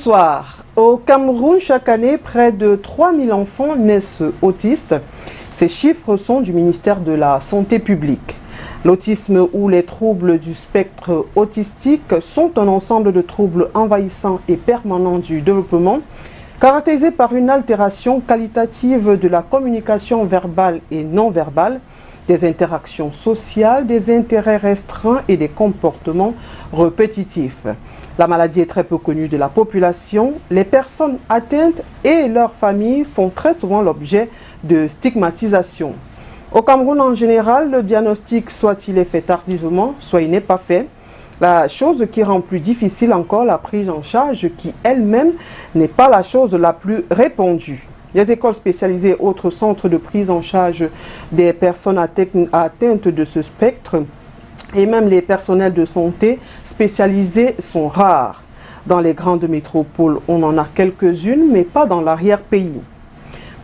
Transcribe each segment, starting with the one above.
Bonsoir. Au Cameroun, chaque année, près de 3000 enfants naissent autistes. Ces chiffres sont du ministère de la Santé publique. L'autisme ou les troubles du spectre autistique sont un ensemble de troubles envahissants et permanents du développement, caractérisés par une altération qualitative de la communication verbale et non verbale, des interactions sociales, des intérêts restreints et des comportements répétitifs. La maladie est très peu connue de la population. Les personnes atteintes et leurs familles font très souvent l'objet de stigmatisation. Au Cameroun en général, le diagnostic, soit il est fait tardivement, soit il n'est pas fait. La chose qui rend plus difficile encore la prise en charge, qui elle-même n'est pas la chose la plus répandue. Les écoles spécialisées et autres centres de prise en charge des personnes atteintes de ce spectre et même les personnels de santé spécialisés sont rares. Dans les grandes métropoles, on en a quelques-unes, mais pas dans l'arrière-pays.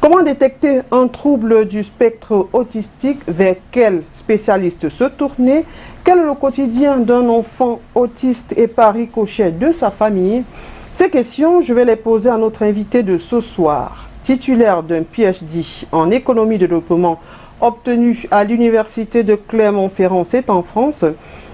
Comment détecter un trouble du spectre autistique? Vers quel spécialiste se tourner? Quel est le quotidien d'un enfant autiste et par ricochet de sa famille? Ces questions, je vais les poser à notre invité de ce soir. Titulaire d'un PhD en économie de développement obtenu à l'université de Clermont-Ferrand, c'est en France.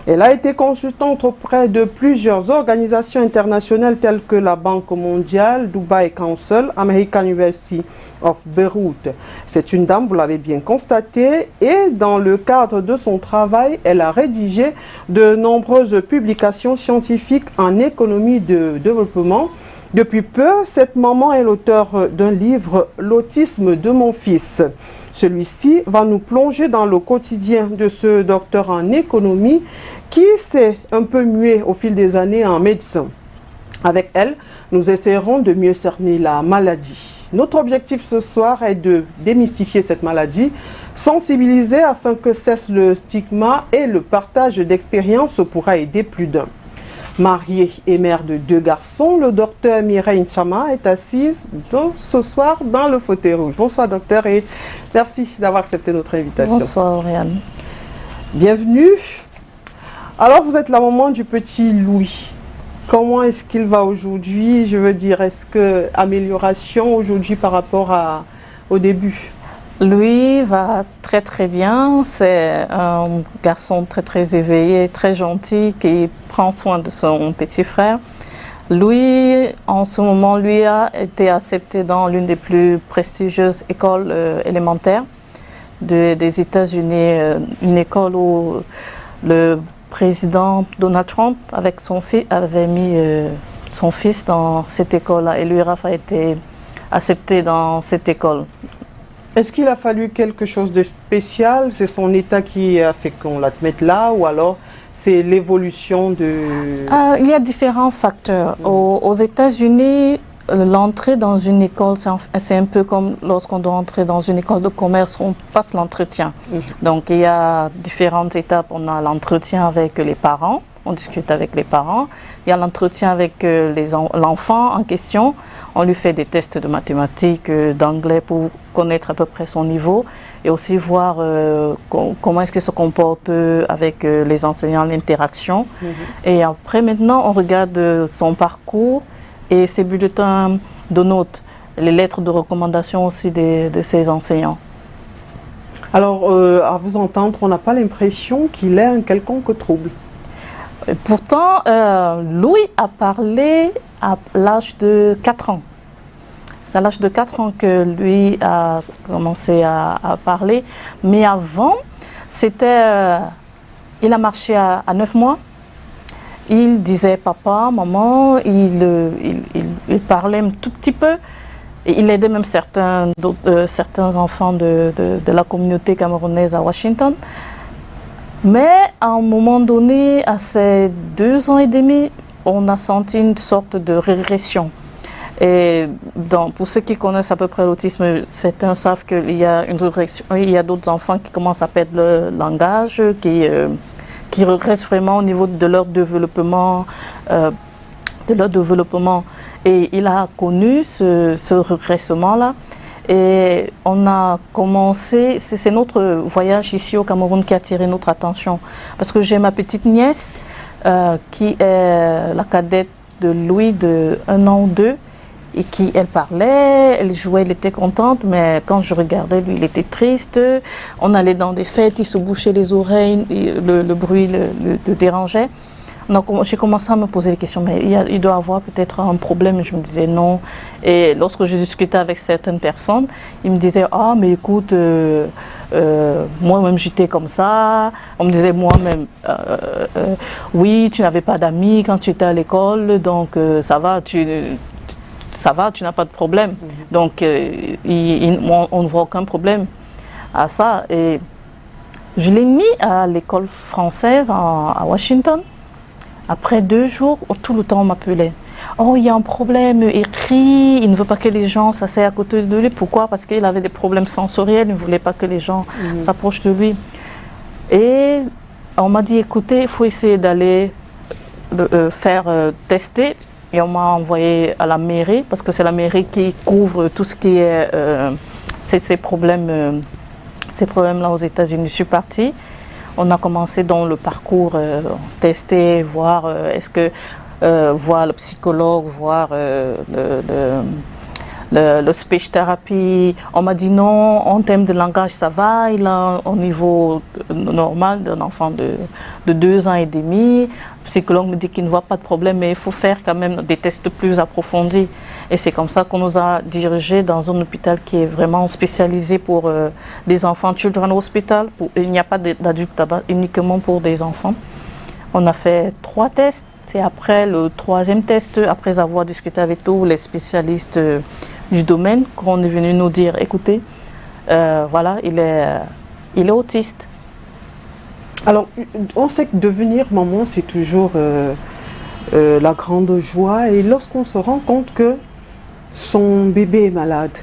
Elle a été consultante auprès de plusieurs organisations internationales telles que la Banque mondiale, Dubai Council, American University of Beirut. C'est une dame, vous l'avez bien constaté, et dans le cadre de son travail, elle a rédigé de nombreuses publications scientifiques en économie de développement. Depuis peu, cette maman est l'auteure d'un livre, L'autisme de mon fils. Celui-ci va nous plonger dans le quotidien de ce docteur en économie qui s'est un peu mué au fil des années en médecine. Avec elle, nous essaierons de mieux cerner la maladie. Notre objectif ce soir est de démystifier cette maladie, sensibiliser afin que cesse le stigma et le partage d'expériences pourra aider plus d'un. Mariée et mère de 2 garçons, le docteur Mireille Nchama est assise ce soir dans le fauteuil rouge. Bonsoir docteur et merci d'avoir accepté notre invitation. Bonsoir Oriane. Bienvenue. Alors vous êtes la maman du petit Louis. Comment est-ce qu'il va aujourd'hui? Je veux dire, est-ce que amélioration aujourd'hui par rapport au début? Lui va très très bien, c'est un garçon très très éveillé, très gentil qui prend soin de son petit frère. Lui, en ce moment, lui a été accepté dans l'une des plus prestigieuses écoles élémentaires des États-Unis, une école où le président Donald Trump avec son fils avait mis son fils dans cette école-là et lui, Rafa, a été accepté dans cette école. Est-ce qu'il a fallu quelque chose de spécial? C'est son état qui a fait qu'on la mette là ou alors c'est l'évolution de... Il y a différents facteurs. Aux États-Unis, l'entrée dans une école, c'est un peu comme lorsqu'on doit entrer dans une école de commerce, on passe l'entretien. Donc il y a différentes étapes. On a l'entretien avec les parents. On discute avec les parents. Il y a l'entretien avec l'enfant en question. On lui fait des tests de mathématiques, d'anglais pour connaître à peu près son niveau et aussi voir comment est-ce qu'il se comporte avec les enseignants, l'interaction. Et après, maintenant, on regarde son parcours et ses bulletins de notes, les lettres de recommandation aussi de ses enseignants. Alors, à vous entendre, on n'a pas l'impression qu'il ait un quelconque trouble. Pourtant, Louis a parlé à l'âge de 4 ans. C'est à l'âge de 4 ans que lui a commencé à parler. Mais avant, il a marché à 9 mois. Il disait papa, maman, il parlait un tout petit peu. Et il aidait même certains enfants de la communauté camerounaise à Washington. Mais à un moment donné, à ses 2 ans et demi, on a senti une sorte de régression. Et pour ceux qui connaissent à peu près l'autisme, certains savent qu'il y a une régression. Il y a d'autres enfants qui commencent à perdre le langage, qui régressent vraiment au niveau de leur développement. Et il a connu ce régressement-là. Et on a commencé, c'est notre voyage ici au Cameroun qui a attiré notre attention. Parce que j'ai ma petite nièce qui est la cadette de Louis de 1 an ou 2 et elle parlait, elle jouait, elle était contente, mais quand je regardais, lui, il était triste. On allait dans des fêtes, il se bouchait les oreilles, le bruit le dérangeait. Donc j'ai commencé à me poser des questions, mais il doit avoir peut-être un problème. Je me disais non. Et lorsque je discutais avec certaines personnes, ils me disaient, ah mais écoute, moi-même j'étais comme ça. On me disait moi-même, oui, tu n'avais pas d'amis quand tu étais à l'école, donc ça va, tu n'as pas de problème. Donc on ne voit aucun problème à ça. Et je l'ai mis à l'école française à Washington. Après 2 jours, tout le temps on m'appelait. Oh, il y a un problème, il crie, il ne veut pas que les gens s'asseyent à côté de lui. Pourquoi? Parce qu'il avait des problèmes sensoriels, il ne voulait pas que les gens s'approchent de lui. Et on m'a dit, écoutez, il faut essayer d'aller faire tester. Et on m'a envoyé à la mairie, parce que c'est la mairie qui couvre tout ce qui est ces problèmes-là aux États-Unis. Je suis partie. On a commencé dans le parcours, tester, voir, voir le psychologue, voir le speech therapy. On m'a dit non, en termes de langage, ça va, il a au niveau normal d'un enfant de 2 ans et demi. Le psychologue me dit qu'il ne voit pas de problème, mais il faut faire quand même des tests plus approfondis. Et c'est comme ça qu'on nous a dirigés dans un hôpital qui est vraiment spécialisé pour les enfants, Children's Hospital. Il n'y a pas d'adultes là-bas, uniquement pour des enfants. On a fait 3 tests. C'est après le 3e test, après avoir discuté avec tous les spécialistes du domaine, qu'on est venu nous dire, écoutez, voilà, il est autiste. Alors, on sait que devenir maman, c'est toujours la grande joie. Et lorsqu'on se rend compte que son bébé est malade,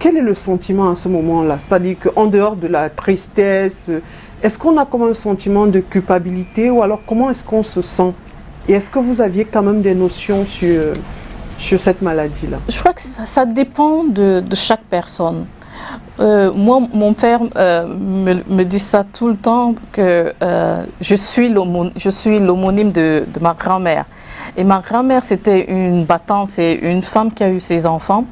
quel est le sentiment à ce moment-là? C'est-à-dire qu'en dehors de la tristesse, est-ce qu'on a comme un sentiment de culpabilité ou alors comment est-ce qu'on se sent? Et est-ce que vous aviez quand même des notions sur cette maladie-là? Je crois que ça dépend de chaque personne. Moi, mon père me dit ça tout le temps, que je suis l'homonyme de ma grand-mère. Et ma grand-mère, c'était une battante, c'est une femme qui a eu ses enfants.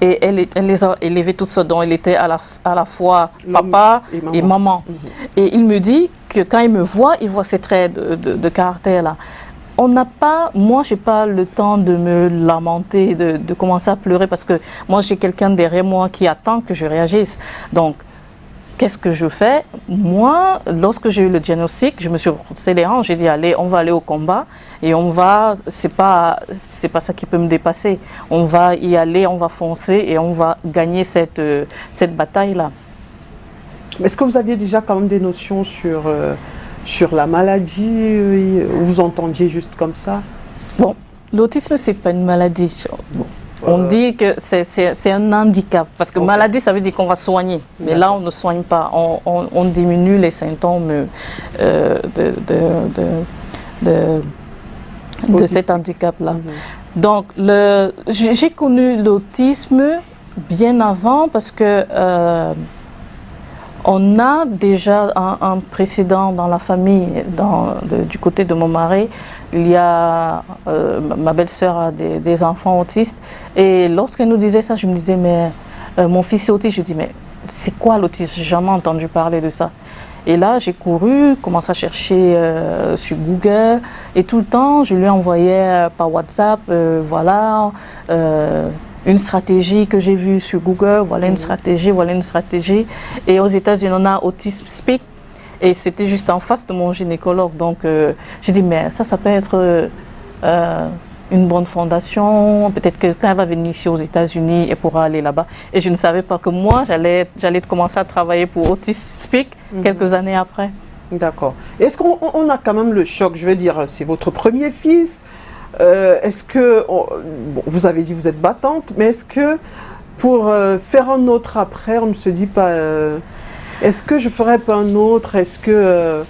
Et elle les a élevés toutes seules, donc elle était à la fois papa et maman. Et il me dit que quand il me voit, il voit ces traits de caractère-là. Moi, je n'ai pas le temps de me lamenter, de commencer à pleurer, parce que moi, j'ai quelqu'un derrière moi qui attend que je réagisse. Donc, qu'est-ce que je fais? Moi, lorsque j'ai eu le diagnostic, je me suis retroussé les hanches, j'ai dit, allez, on va aller au combat, et c'est pas ça qui peut me dépasser. On va y aller, on va foncer, et on va gagner cette bataille-là. Est-ce que vous aviez déjà quand même des notions sur la maladie, vous entendiez juste comme ça? Bon, l'autisme, c'est pas une maladie. Bon. On dit que c'est un handicap, parce que maladie, ça veut dire qu'on va soigner. Mais là, on ne soigne pas. On diminue les symptômes de cet handicap-là. Donc, j'ai connu l'autisme bien avant, parce que on a déjà un précédent dans la famille, du côté de mon mari. Il y a ma belle-sœur a des enfants autistes. Et lorsqu'elle nous disait ça, je me disais, mais mon fils est autiste. Je dis, mais c'est quoi l'autisme? J'ai jamais entendu parler de ça. Et là, j'ai couru, commencé à chercher sur Google. Et tout le temps, je lui envoyais par WhatsApp, voilà, une stratégie que j'ai vue sur Google, voilà une stratégie, voilà une stratégie. Et aux États-Unis, on a Autism Speak. Et c'était juste en face de mon gynécologue. Donc, j'ai dit, mais ça peut être une bonne fondation. Peut-être que quelqu'un va venir ici aux États-Unis et pourra aller là-bas. Et je ne savais pas que moi, j'allais commencer à travailler pour Autism Speak quelques années après. D'accord. Est-ce qu'on a quand même le choc? Je veux dire, c'est votre premier fils. Est-ce que, bon, vous avez dit que vous êtes battante, mais est-ce que pour faire un autre après, on ne se dit pas, est-ce que je ferais pas un autre? Est-ce que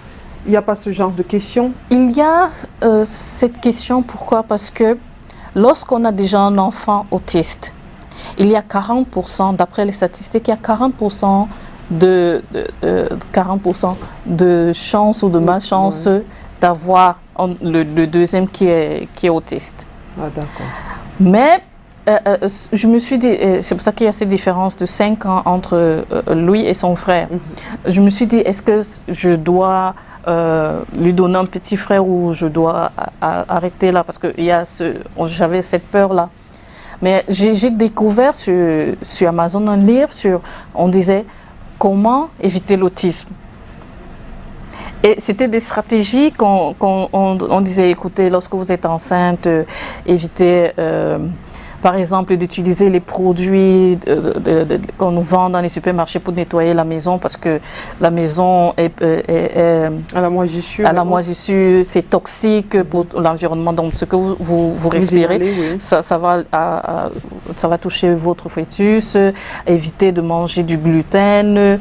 il n'y a pas ce genre de questions? Il y a cette question, pourquoi? Parce que lorsqu'on a déjà un enfant autiste, il y a 40%, d'après les statistiques, il y a 40% de chance ou de malchance d'avoir le deuxième qui est autiste. Ah, d'accord. Mais je me suis dit, c'est pour ça qu'il y a cette différence de 5 ans entre lui et son frère. Je me suis dit, est-ce que je dois lui donner un petit frère ou je dois arrêter là? Parce que j'avais cette peur-là. Mais j'ai découvert sur Amazon un livre on disait comment éviter l'autisme. Et c'était des stratégies qu'on disait, écoutez, lorsque vous êtes enceinte, évitez par exemple d'utiliser les produits qu'on nous vend dans les supermarchés pour nettoyer la maison parce que la maison est à la moisissure. À la moisissure, c'est toxique pour l'environnement. Donc ce que vous respirez, oui. ça va toucher votre fœtus. Évitez de manger du gluten.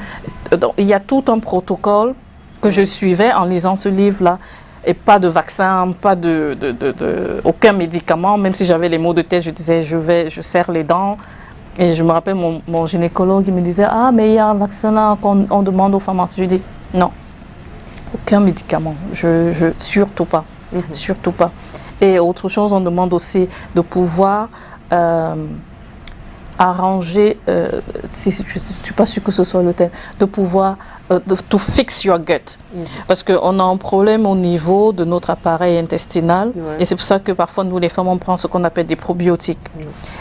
Donc, il y a tout un protocole que je suivais en lisant ce livre-là. Et pas de vaccin, pas aucun médicament. Même si j'avais les maux de tête, je disais, je serre les dents. Et je me rappelle, mon gynécologue, il me disait, ah, mais il y a un vaccin là qu'on demande aux femmes. Je lui dis, non, aucun médicament, surtout pas, surtout pas. Et autre chose, on demande aussi de pouvoir arranger, je ne suis pas sûre que ce soit le thème, de pouvoir to fix your gut. Parce qu'on a un problème au niveau de notre appareil intestinal. Ouais. Et c'est pour ça que parfois, nous les femmes, on prend ce qu'on appelle des probiotiques.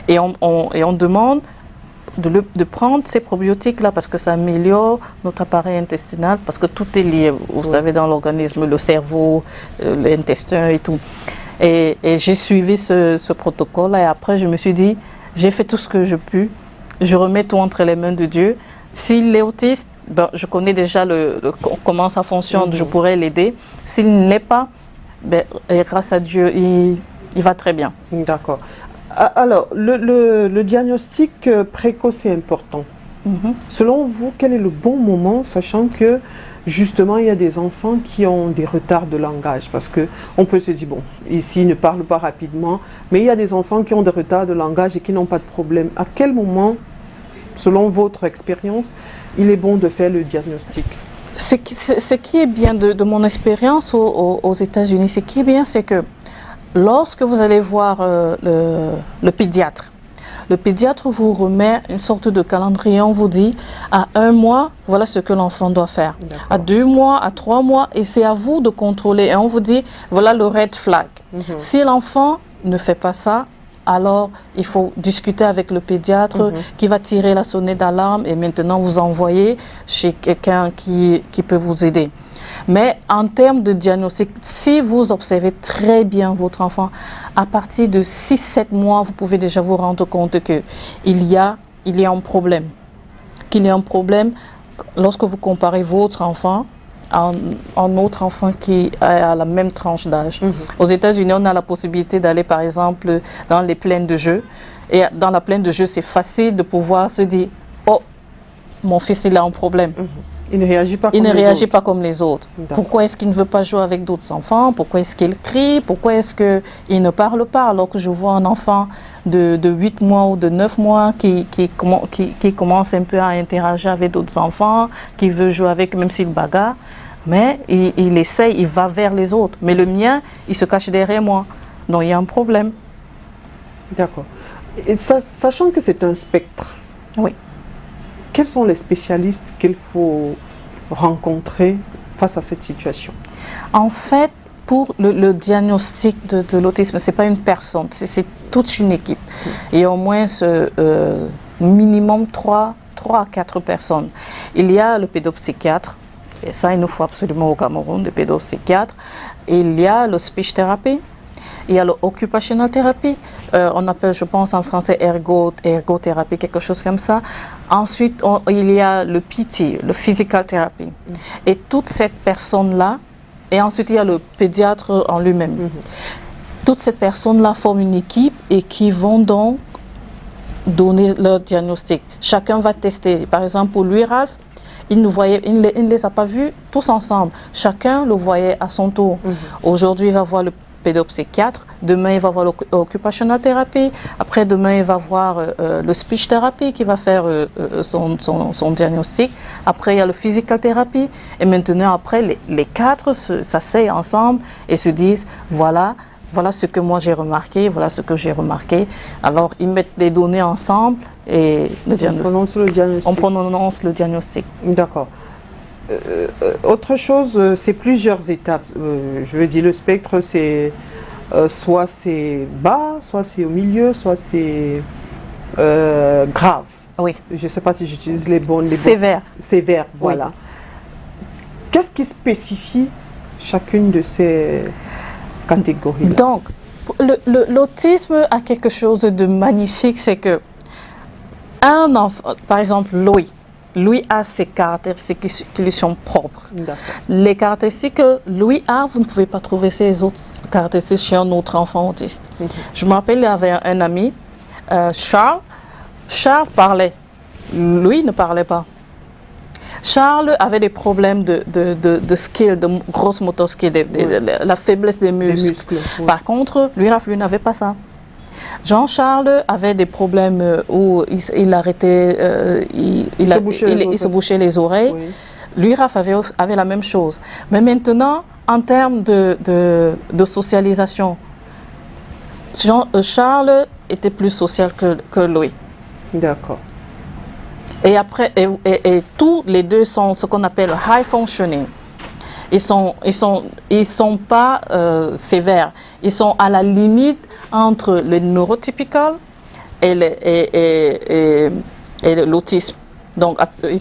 Et on demande de prendre ces probiotiques-là parce que ça améliore notre appareil intestinal, parce que tout est lié, vous savez, dans l'organisme, le cerveau, l'intestin et tout. Et j'ai suivi ce protocole-là et après, je me suis dit, j'ai fait tout ce que je peux. Je remets tout entre les mains de Dieu. S'il est autiste, ben, je connais déjà comment ça fonctionne, je pourrais l'aider. S'il ne l'est pas, ben, grâce à Dieu, il va très bien. D'accord. Alors, le diagnostic précoce est important. Selon vous, quel est le bon moment, sachant que justement, il y a des enfants qui ont des retards de langage parce qu'on peut se dire, bon, ici, ils ne parlent pas rapidement, mais il y a des enfants qui ont des retards de langage et qui n'ont pas de problème. À quel moment, selon votre expérience, il est bon de faire le diagnostic? Ce qui est bien de mon expérience aux États-Unis, ce qui est bien, c'est que lorsque vous allez voir le pédiatre, le pédiatre vous remet une sorte de calendrier, on vous dit à 1 mois, voilà ce que l'enfant doit faire. À 2 mois, à 3 mois, et c'est à vous de contrôler. Et on vous dit, voilà le red flag. Si l'enfant ne fait pas ça, alors il faut discuter avec le pédiatre qui va tirer la sonnette d'alarme et maintenant vous envoyer chez quelqu'un qui peut vous aider. Mais en termes de diagnostic, si vous observez très bien votre enfant, à partir de 6-7 mois, vous pouvez déjà vous rendre compte qu'il y a un problème. Qu'il y a un problème lorsque vous comparez votre enfant à un autre enfant qui est à la même tranche d'âge. Aux États-Unis, on a la possibilité d'aller par exemple dans les plaines de jeux. Et dans la plaine de jeux, c'est facile de pouvoir se dire « Oh, mon fils, il a un problème ». Il ne réagit pas comme les autres. Il ne réagit pas comme les autres. Pourquoi est-ce qu'il ne veut pas jouer avec d'autres enfants? Pourquoi est-ce qu'il crie? Pourquoi est-ce qu'il ne parle pas? Alors que je vois un enfant de 8 mois ou de 9 mois qui commence un peu à interagir avec d'autres enfants, qui veut jouer avec, même s'il bagarre. Mais il essaye, il va vers les autres. Mais le mien, il se cache derrière moi. Donc il y a un problème. D'accord. Sachant que c'est un spectre. Oui. Quels sont les spécialistes qu'il faut rencontrer face à cette situation? En fait, pour le diagnostic de l'autisme, ce n'est pas une personne, c'est toute une équipe. Il y a au moins minimum 3 à 4 personnes. Il y a le pédopsychiatre, et ça il nous faut absolument au Cameroun, le pédopsychiatre. Il y a le speech therapy. Il y a l'occupational therapy, on appelle, je pense en français, ergothérapie, quelque chose comme ça. Ensuite, il y a le PT, le physical therapy. Et toutes ces personnes-là, et ensuite il y a le pédiatre en lui-même. Toutes ces personnes-là forment une équipe et qui vont donc donner leur diagnostic. Chacun va tester. Par exemple, pour lui, Ralph, il ne les a pas vus tous ensemble. Chacun le voyait à son tour. Aujourd'hui, il va voir pédopsychiatre. Demain, il va voir l'occupational thérapie. Après, demain, il va voir le speech therapy qui va faire son diagnostic. Après, il y a le physical therapy. Et maintenant, après, les quatre s'asseyent ensemble et se disent, voilà ce que moi j'ai remarqué, voilà ce que j'ai remarqué. Alors, ils mettent les données ensemble et on prononce le diagnostic. On prononce le diagnostic. D'accord. Autre chose, c'est plusieurs étapes. Je veux dire, le spectre, c'est soit c'est bas, soit c'est au milieu, soit c'est grave. Oui. Je ne sais pas si j'utilise les bons. Sévère. Sévère, voilà. Oui. Qu'est-ce qui spécifie chacune de ces catégories-là? Donc, l'autisme a quelque chose de magnifique, c'est que un enfant, par exemple Louis a ses caractéristiques qui lui sont propres. Les caractéristiques que Louis a, vous ne pouvez pas trouver ces autres caractéristiques chez un autre enfant autiste. Je me rappelle, il y avait un ami, Charles. Charles parlait, Louis ne parlait pas. Charles avait des problèmes de skill, de grosse motor skill, la faiblesse des muscles. Oui. Par contre, lui n'avait pas ça. Jean-Charles avait des problèmes où il arrêtait, il se bouchait les oreilles. Oui. Lui, Raph avait la même chose. Mais maintenant, en termes de socialisation, Charles était plus social que Louis. D'accord. Et après, et tous les deux sont ce qu'on appelle high functioning. Ils sont pas sévères. Ils sont à la limite entre le neurotypical et l'autisme. Donc, ils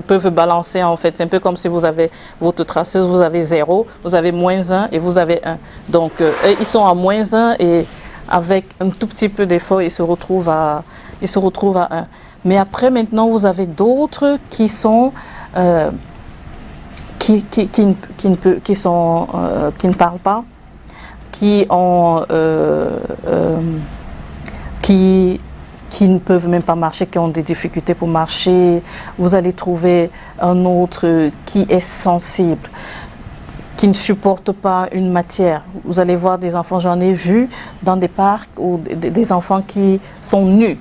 peuvent balancer en fait. C'est un peu comme si vous avez votre traceuse, vous avez 0, vous avez -1 et vous avez 1. Donc, ils sont à -1 et avec un tout petit peu d'effort, ils se retrouvent à 1. Mais après, maintenant, vous avez d'autres qui sont... qui ne parlent pas, qui ne peuvent même pas marcher, qui ont des difficultés pour marcher. Vous allez trouver un autre qui est sensible, qui ne supporte pas une matière. Vous allez voir des enfants, j'en ai vu dans des parcs, ou des enfants qui sont nus.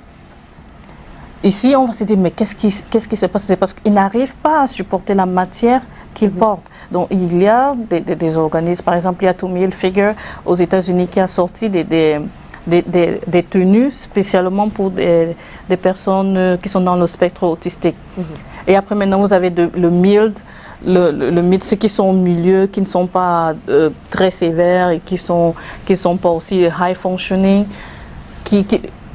Ici, on va se dire, mais qu'est-ce qui se passe? C'est parce qu'ils n'arrivent pas à supporter la matière qu'ils portent. Donc, il y a des organismes, par exemple, il y a Tommy Hilfiger aux États-Unis qui a sorti des tenues spécialement pour des personnes qui sont dans le spectre autistique. Et après, maintenant, vous avez le mild, ceux qui sont au milieu, qui ne sont pas très sévères et qui sont pas aussi high functioning,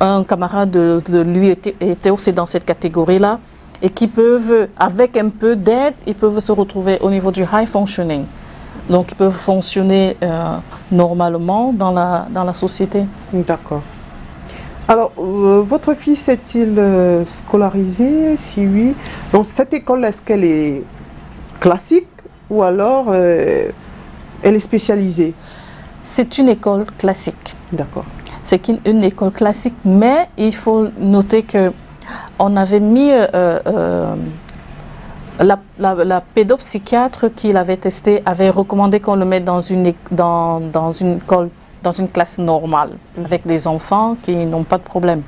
un camarade de lui était aussi dans cette catégorie-là et qui peuvent, avec un peu d'aide, ils peuvent se retrouver au niveau du high functioning. Donc, ils peuvent fonctionner normalement dans la société. D'accord. Alors, votre fils est-il scolarisé? Si oui, dans cette école, est-ce qu'elle est classique ou alors elle est spécialisée? C'est une école classique. D'accord. C'est une école classique, mais il faut noter que on avait mis la pédopsychiatre qui l'avait testé avait recommandé qu'on le mette dans une classe normale avec des enfants qui n'ont pas de problème.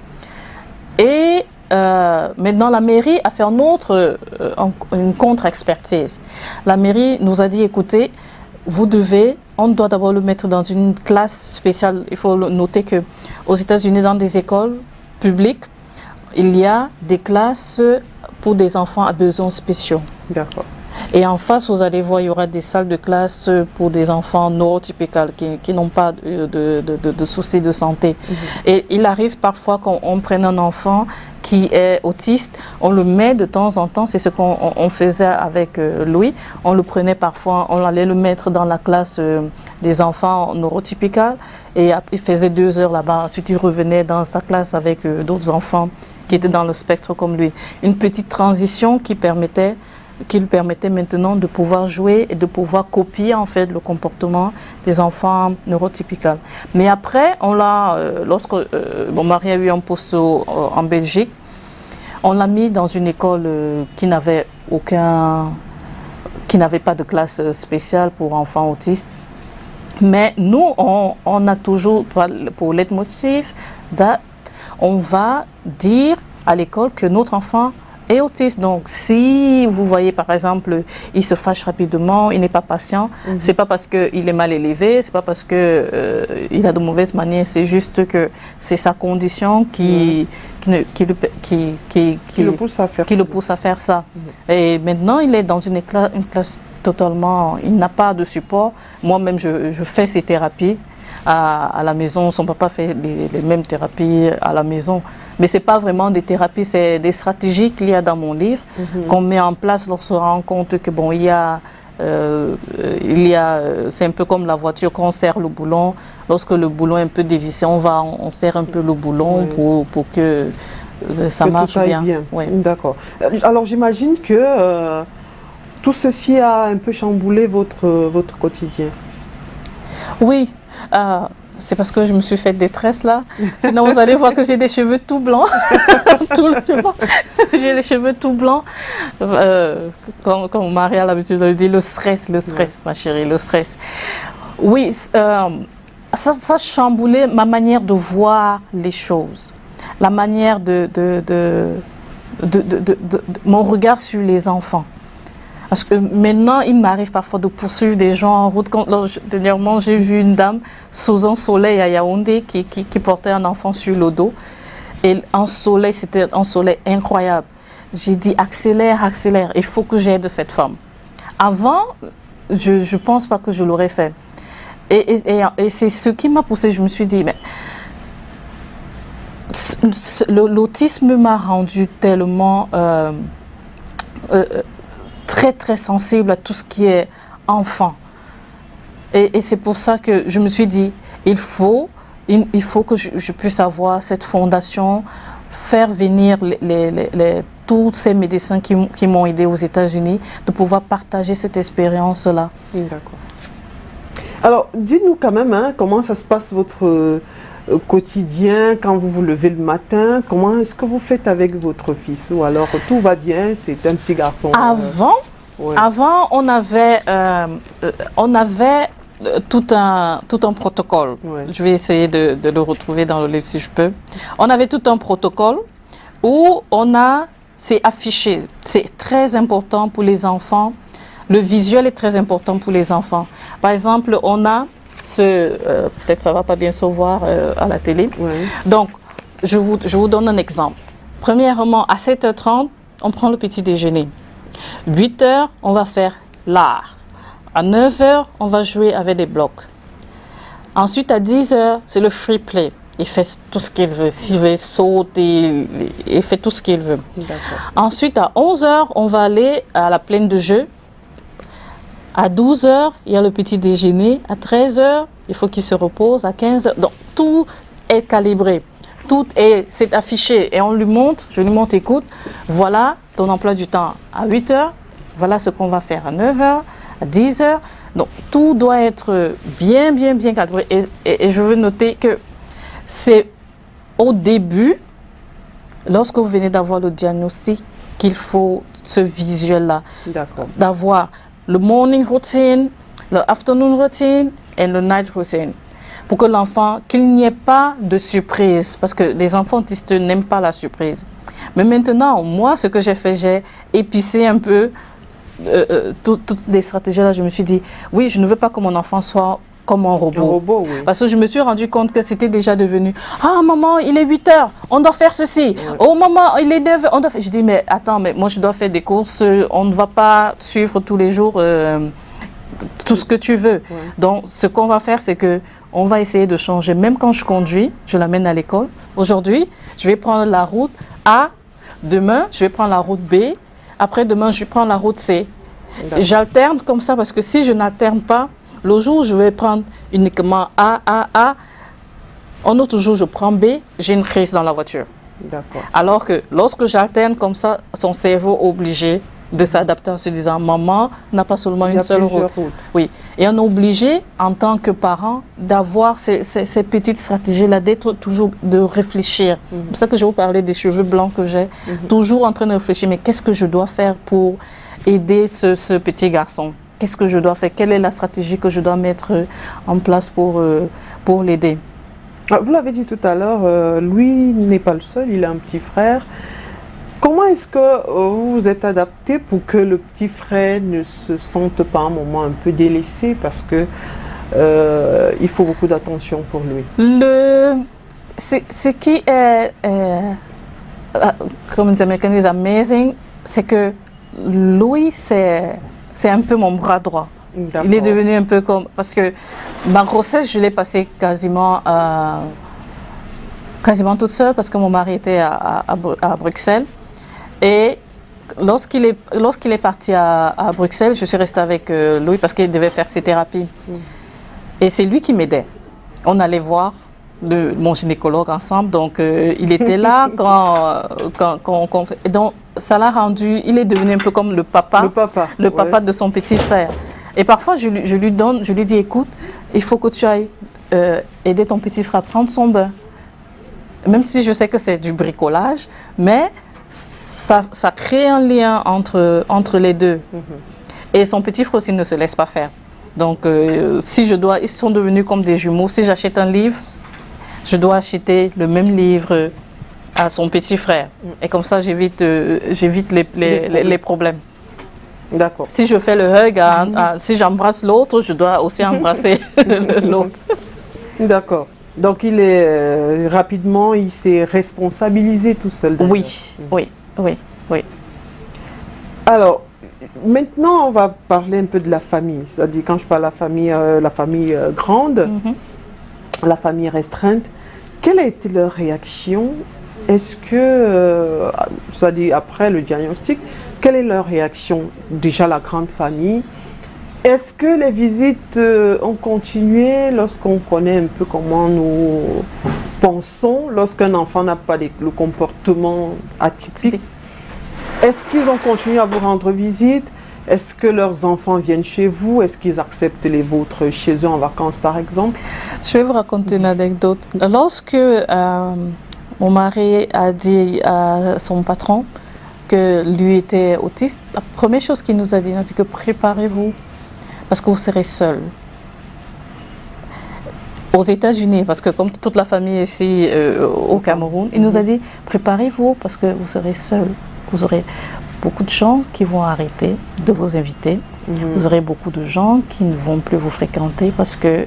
Et maintenant, la mairie a fait une contre-expertise. La mairie nous a dit, écoutez, on doit d'abord le mettre dans une classe spéciale. Il faut noter qu'aux États-Unis, dans des écoles publiques, il y a des classes pour des enfants à besoins spéciaux. D'accord. Et en face, vous allez voir, il y aura des salles de classe pour des enfants neurotypicales qui n'ont pas de soucis de santé. Et il arrive parfois qu'on prenne un enfant qui est autiste, on le met de temps en temps, c'est ce qu'on faisait avec Louis, on le prenait parfois, on allait le mettre dans la classe des enfants neurotypicales et il faisait 2 heures là-bas, ensuite il revenait dans sa classe avec d'autres enfants qui étaient dans le spectre comme lui. Une petite transition qui lui permettait maintenant de pouvoir jouer et de pouvoir copier en fait le comportement des enfants neurotypicales. Mais après, lorsque mon mari a eu un poste en Belgique, on l'a mis dans une école qui n'avait pas de classe spéciale pour enfants autistes. Mais nous, on a toujours, pour leitmotiv, on va dire à l'école que notre enfant est autiste. Donc, si vous voyez, par exemple, il se fâche rapidement, il n'est pas patient, c'est pas parce qu'il est mal élevé, c'est pas parce qu'il a de mauvaises manières, c'est juste que c'est sa condition qui le pousse à faire ça. Et maintenant, il est dans une classe totalement, il n'a pas de support. Moi-même, je fais ces thérapies à la maison. Son papa fait les mêmes thérapies à la maison. Mais ce n'est pas vraiment des thérapies, c'est des stratégies qu'il y a dans mon livre qu'on met en place lorsqu'on se rend compte que bon, c'est un peu comme la voiture, quand on serre le boulon. Lorsque le boulon est un peu dévissé, on serre un peu le boulon pour que ça marche bien. Oui. D'accord. Alors j'imagine que tout ceci a un peu chamboulé votre quotidien. Oui, c'est parce que je me suis fait des tresses là. Sinon, vous allez voir que j'ai des cheveux tout blancs. J'ai les cheveux tout blancs. Comme mon mari a l'habitude de le dire, le stress, ma chérie, le stress. Oui, ça chamboulait ma manière de voir les choses, la manière mon regard sur les enfants. Parce que maintenant, il m'arrive parfois de poursuivre des gens en route. Dernièrement, j'ai vu une dame sous un soleil à Yaoundé qui portait un enfant sur le dos. Et c'était un soleil incroyable. J'ai dit, accélère, accélère, il faut que j'aide cette femme. Avant, je ne pense pas que je l'aurais fait. Et c'est ce qui m'a poussée. Je me suis dit, mais l'autisme m'a rendu tellement très très sensible à tout ce qui est enfant. Et c'est pour ça que je me suis dit, il faut que je puisse avoir cette fondation, faire venir tous ces médecins qui m'ont aidé aux États-Unis, de pouvoir partager cette expérience-là. D'accord. Alors, dites-nous quand même, comment ça se passe votre quotidien, quand vous vous levez le matin, comment est-ce que vous faites avec votre fils? Ou alors tout va bien, c'est un petit garçon? Avant on avait tout un protocole. Ouais. Je vais essayer de le retrouver dans le livre si je peux. On avait tout un protocole où c'est affiché. C'est très important pour les enfants. Le visuel est très important pour les enfants. Par exemple, on a peut-être ça va pas bien se voir à la télé. Ouais. Donc, je vous donne un exemple. Premièrement, à 7h30, on prend le petit déjeuner. 8h, on va faire l'art. À 9h, on va jouer avec des blocs. Ensuite, à 10h, c'est le free play. Il fait tout ce qu'il veut. S'il veut sauter, il fait tout ce qu'il veut. Ensuite, à 11h, on va aller à la plaine de jeu. À 12h, il y a le petit déjeuner. À 13h, il faut qu'il se repose. À 15h, donc tout est calibré. C'est affiché et on lui montre, je lui montre, écoute, voilà ton emploi du temps. À 8h, voilà ce qu'on va faire. À 9h, à 10h. Donc tout doit être bien calibré. Et je veux noter que c'est au début, lorsque vous venez d'avoir le diagnostic, qu'il faut ce visuel-là. D'avoir le morning routine, le afternoon routine et le night routine. Pour que l'enfant, qu'il n'y ait pas de surprise. Parce que les enfants autistes n'aiment pas la surprise. Mais maintenant, moi, ce que j'ai fait, j'ai épicé un peu toutes les stratégies-là. Je me suis dit, oui, je ne veux pas que mon enfant soit comme un robot. Oui. Parce que je me suis rendu compte que c'était déjà devenu, ah maman, il est 8h, on doit faire ceci. Ouais. Oh maman, il est 9h, on doit faire... Je dis, mais attends, mais moi je dois faire des courses, on ne va pas suivre tous les jours tout ce que tu veux. Ouais. Donc ce qu'on va faire, c'est que on va essayer de changer. Même quand je conduis, je l'amène à l'école. Aujourd'hui, je vais prendre la route A. Demain, je vais prendre la route B. Après-demain, je vais prendre la route C. J'alterne comme ça parce que si je n'alterne pas, le jour où je vais prendre uniquement A, un autre jour je prends B, j'ai une crise dans la voiture. Alors que lorsque j'alterne comme ça, son cerveau est obligé de s'adapter en se disant, maman n'a pas seulement une seule route. Oui. Et on est obligé, en tant que parent, d'avoir ces petites stratégies-là, d'être toujours, de réfléchir. C'est pour ça que je vous parlais des cheveux blancs que j'ai. Toujours en train de réfléchir, mais qu'est-ce que je dois faire pour aider ce petit garçon? qu'est-ce que je dois faire, quelle est la stratégie que je dois mettre en place pour l'aider. Vous l'avez dit tout à l'heure, lui n'est pas le seul, il a un petit frère. Comment est-ce que vous vous êtes adapté pour que le petit frère ne se sente pas un moment un peu délaissé parce que il faut beaucoup d'attention pour lui? Ce qui est, comme les Américains disent, amazing, c'est que lui, c'est un peu mon bras droit. Il est devenu un peu comme... Parce que ma grossesse, je l'ai passée quasiment toute seule parce que mon mari était à Bruxelles. Et lorsqu'il est parti à Bruxelles, je suis restée avec lui parce qu'il devait faire ses thérapies. Et c'est lui qui m'aidait. On allait voir mon gynécologue ensemble, donc il était là quand et donc ça l'a rendu, il est devenu un peu comme le papa de son petit frère. Et parfois je lui dis écoute, il faut que tu ailles aider ton petit frère à prendre son bain. Même si je sais que c'est du bricolage, mais ça crée un lien entre les deux. Et son petit frère aussi ne se laisse pas faire. Donc ils sont devenus comme des jumeaux. Si j'achète un livre, je dois acheter le même livre à son petit frère. Et comme ça, j'évite les problèmes. D'accord. Si je fais le hug, si j'embrasse l'autre, je dois aussi embrasser l'autre. D'accord. Donc, rapidement, il s'est responsabilisé tout seul. Oui. Alors, maintenant, on va parler un peu de la famille. C'est-à-dire, quand je parle de la famille grande, la famille restreinte, quelle a été leur réaction? Est-ce que, c'est-à-dire après le diagnostic, quelle est leur réaction? Déjà la grande famille. Est-ce que les visites ont continué lorsqu'on connaît un peu comment nous pensons lorsqu'un enfant n'a pas le comportement atypique? Est-ce qu'ils ont continué à vous rendre visite? Est-ce que leurs enfants viennent chez vous? Est-ce qu'ils acceptent les vôtres chez eux en vacances, par exemple? Je vais vous raconter une anecdote. Lorsque mon mari a dit à son patron que lui était autiste, la première chose qu'il nous a dit que préparez-vous parce que vous serez seul. Aux États-Unis, parce que comme toute la famille ici au Cameroun, il nous a dit préparez-vous parce que vous serez seul. Vous aurez beaucoup de gens qui vont arrêter de vous inviter. Vous aurez beaucoup de gens qui ne vont plus vous fréquenter parce que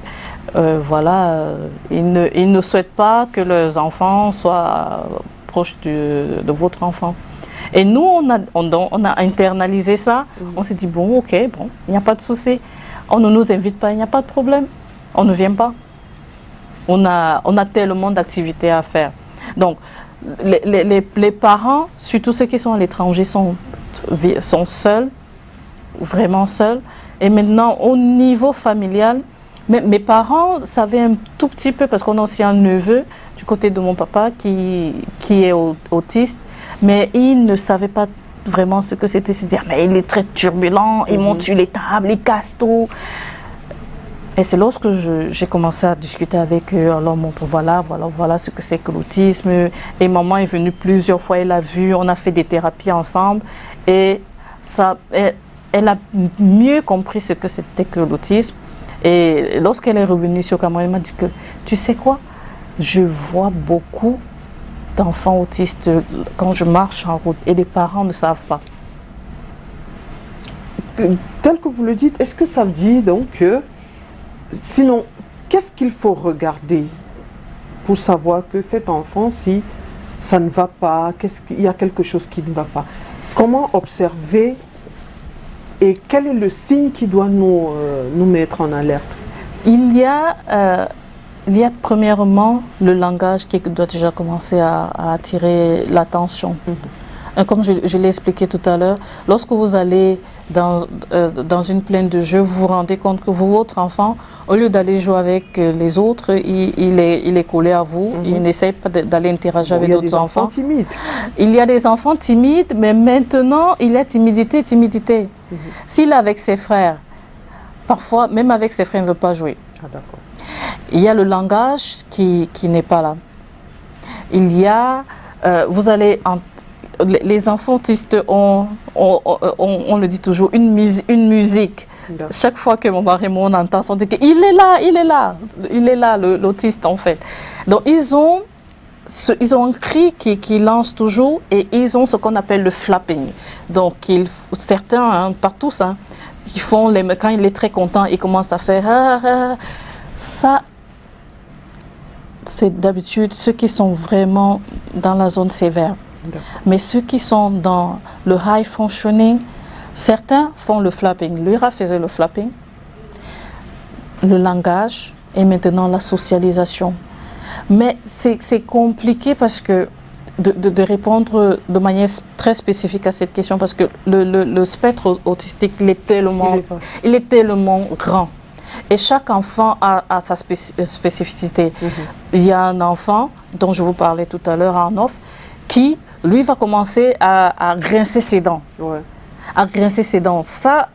ils ne souhaitent pas que leurs enfants soient proches de votre enfant. Et nous, on a internalisé ça. On s'est dit, bon, ok, bon, il n'y a pas de souci. On ne nous invite pas, il n'y a pas de problème. On ne vient pas. On a tellement d'activités à faire. Donc, les parents, surtout ceux qui sont à l'étranger, sont seuls, vraiment seuls. Et maintenant, au niveau familial, mes parents savaient un tout petit peu, parce qu'on a aussi un neveu du côté de mon papa qui est autiste, mais il ne savait pas vraiment ce que c'était. Se dire, mais il est très turbulent, il monte sur les tables, il casse tout. Et c'est lorsque j'ai commencé à discuter avec eux, alors voilà ce que c'est que l'autisme. Et maman est venue plusieurs fois, elle a vu, on a fait des thérapies ensemble. Et elle a mieux compris ce que c'était que l'autisme. Et lorsqu'elle est revenue sur Cameroun, elle m'a dit que, tu sais quoi, je vois beaucoup d'enfants autistes quand je marche en route et les parents ne savent pas. Tel que vous le dites, est-ce que ça veut dire donc que, sinon, qu'est-ce qu'il faut regarder pour savoir que cet enfant, si ça ne va pas, qu'il y a quelque chose qui ne va pas? Comment observer et quel est le signe qui doit nous mettre en alerte? Il y a premièrement le langage qui doit déjà commencer à attirer l'attention. Comme je l'ai expliqué tout à l'heure, lorsque vous allez dans une plaine de jeu, vous vous rendez compte que votre enfant, au lieu d'aller jouer avec les autres, il est collé à vous, il n'essaie pas d'aller interagir avec d'autres enfants. Il y a des enfants timides, mais maintenant, il y a timidité. S'il est avec ses frères, parfois, même avec ses frères, il ne veut pas jouer. Ah, d'accord. Il y a le langage qui n'est pas là. Il y a, les enfants autistes ont, on le dit toujours, une musique Chaque fois que mon mari et moi on entend, on dit qu'il est là, il est là, il est là, l'autiste en fait. Donc ils ont un cri qui lance toujours et ils ont ce qu'on appelle le flapping. Donc certains, hein, pas tous, hein, qui font quand il est très content, ils commencent à faire ça. C'est d'habitude ceux qui sont vraiment dans la zone sévère. Mais ceux qui sont dans le high functioning, certains font le flapping. Lyra faisait le flapping, le langage et maintenant la socialisation. Mais c'est compliqué parce que de répondre de manière très spécifique à cette question parce que le spectre autistique, il est tellement grand. Et chaque enfant a sa spécificité. Il y a un enfant, dont je vous parlais tout à l'heure en off, qui, lui, va commencer à grincer ses dents. À grincer ses dents. Ça,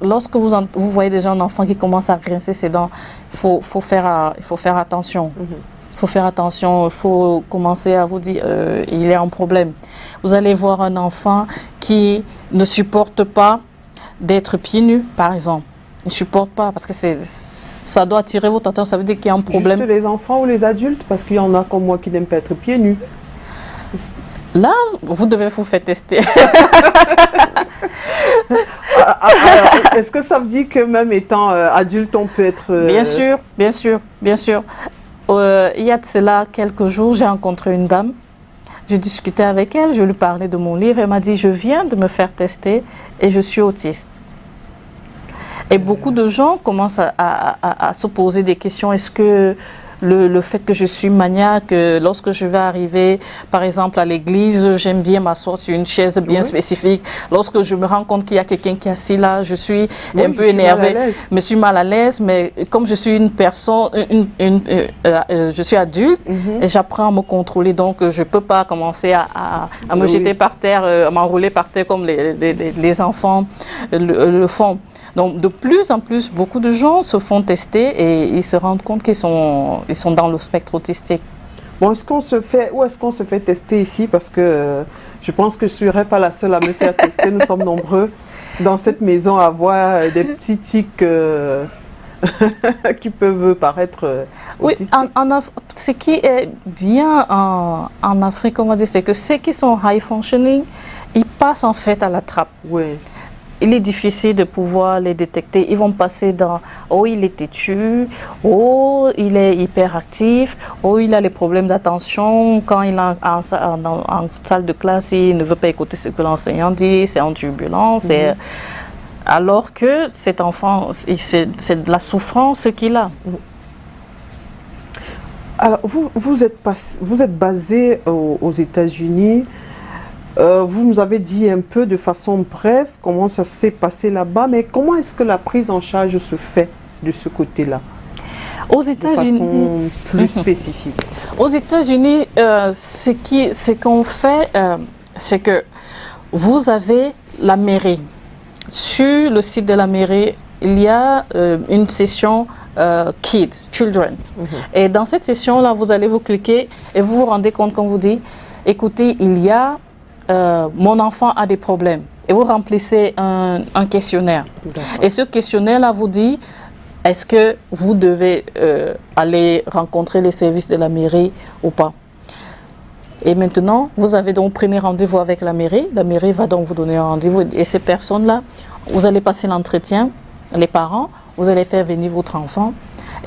lorsque vous voyez déjà un enfant qui commence à grincer ses dents, il faut faire attention. Il faut faire attention, il faut commencer à vous dire il est en problème. Vous allez voir un enfant qui ne supporte pas d'être pieds nus, par exemple. Il ne supporte pas parce que ça doit attirer votre attention, ça veut dire qu'il y a un problème. Juste les enfants ou les adultes? Parce qu'il y en a comme moi qui n'aiment pas être pieds nus. Là, vous devez vous faire tester. Est-ce que ça veut dire que même étant adulte, on peut être... Bien sûr, bien sûr, bien sûr. Il y a de cela quelques jours, j'ai rencontré une dame. J'ai discuté avec elle, je lui parlais de mon livre. Elle m'a dit, je viens de me faire tester et je suis autiste. Et beaucoup de gens commencent à se poser des questions. Est-ce que le fait que je suis maniaque, lorsque je vais arriver, par exemple, à l'église, j'aime bien m'asseoir sur une chaise bien spécifique. Lorsque je me rends compte qu'il y a quelqu'un qui est assis là, je suis un peu énervée, je suis mal à l'aise, mais comme je suis une personne, je suis adulte, et j'apprends à me contrôler, donc je ne peux pas commencer à me jeter par terre, à m'enrouler par terre comme les enfants le font. Donc, de plus en plus, beaucoup de gens se font tester et ils se rendent compte qu'ils sont dans le spectre autistique. Bon, où est-ce qu'on se fait tester ici? Parce que je pense que je ne serai pas la seule à me faire tester. Nous sommes nombreux dans cette maison à avoir des petits tics qui peuvent paraître autistiques. Oui, ce qui est bien en Afrique, on va dire, c'est que ceux qui sont high functioning, ils passent en fait à la trappe. Oui. Il est difficile de pouvoir les détecter. Ils vont passer dans « oh, il est têtu »,« oh, il est hyperactif »,« oh, il a les problèmes d'attention ». Quand il est en salle de classe, il ne veut pas écouter ce que l'enseignant dit, c'est en turbulence. Alors que cet enfant, c'est de la souffrance qu'il a. Alors, vous êtes basé aux États-Unis. Vous nous avez dit un peu de façon brève comment ça s'est passé là-bas, mais comment est-ce que la prise en charge se fait de ce côté-là? Aux États-Unis, de façon plus spécifique. Aux États-Unis, ce qu'on fait, c'est que vous avez la mairie. Sur le site de la mairie, il y a une session Kids, Children. Et dans cette session-là, vous allez vous cliquer et vous vous rendez compte qu'on vous dit, écoutez, il y a mon enfant a des problèmes. Et vous remplissez un questionnaire. Et ce questionnaire-là vous dit, est-ce que vous devez aller rencontrer les services de la mairie ou pas? Et maintenant, vous avez donc pris rendez-vous avec la mairie va donc vous donner un rendez-vous. Et ces personnes-là, vous allez passer l'entretien, les parents, vous allez faire venir votre enfant.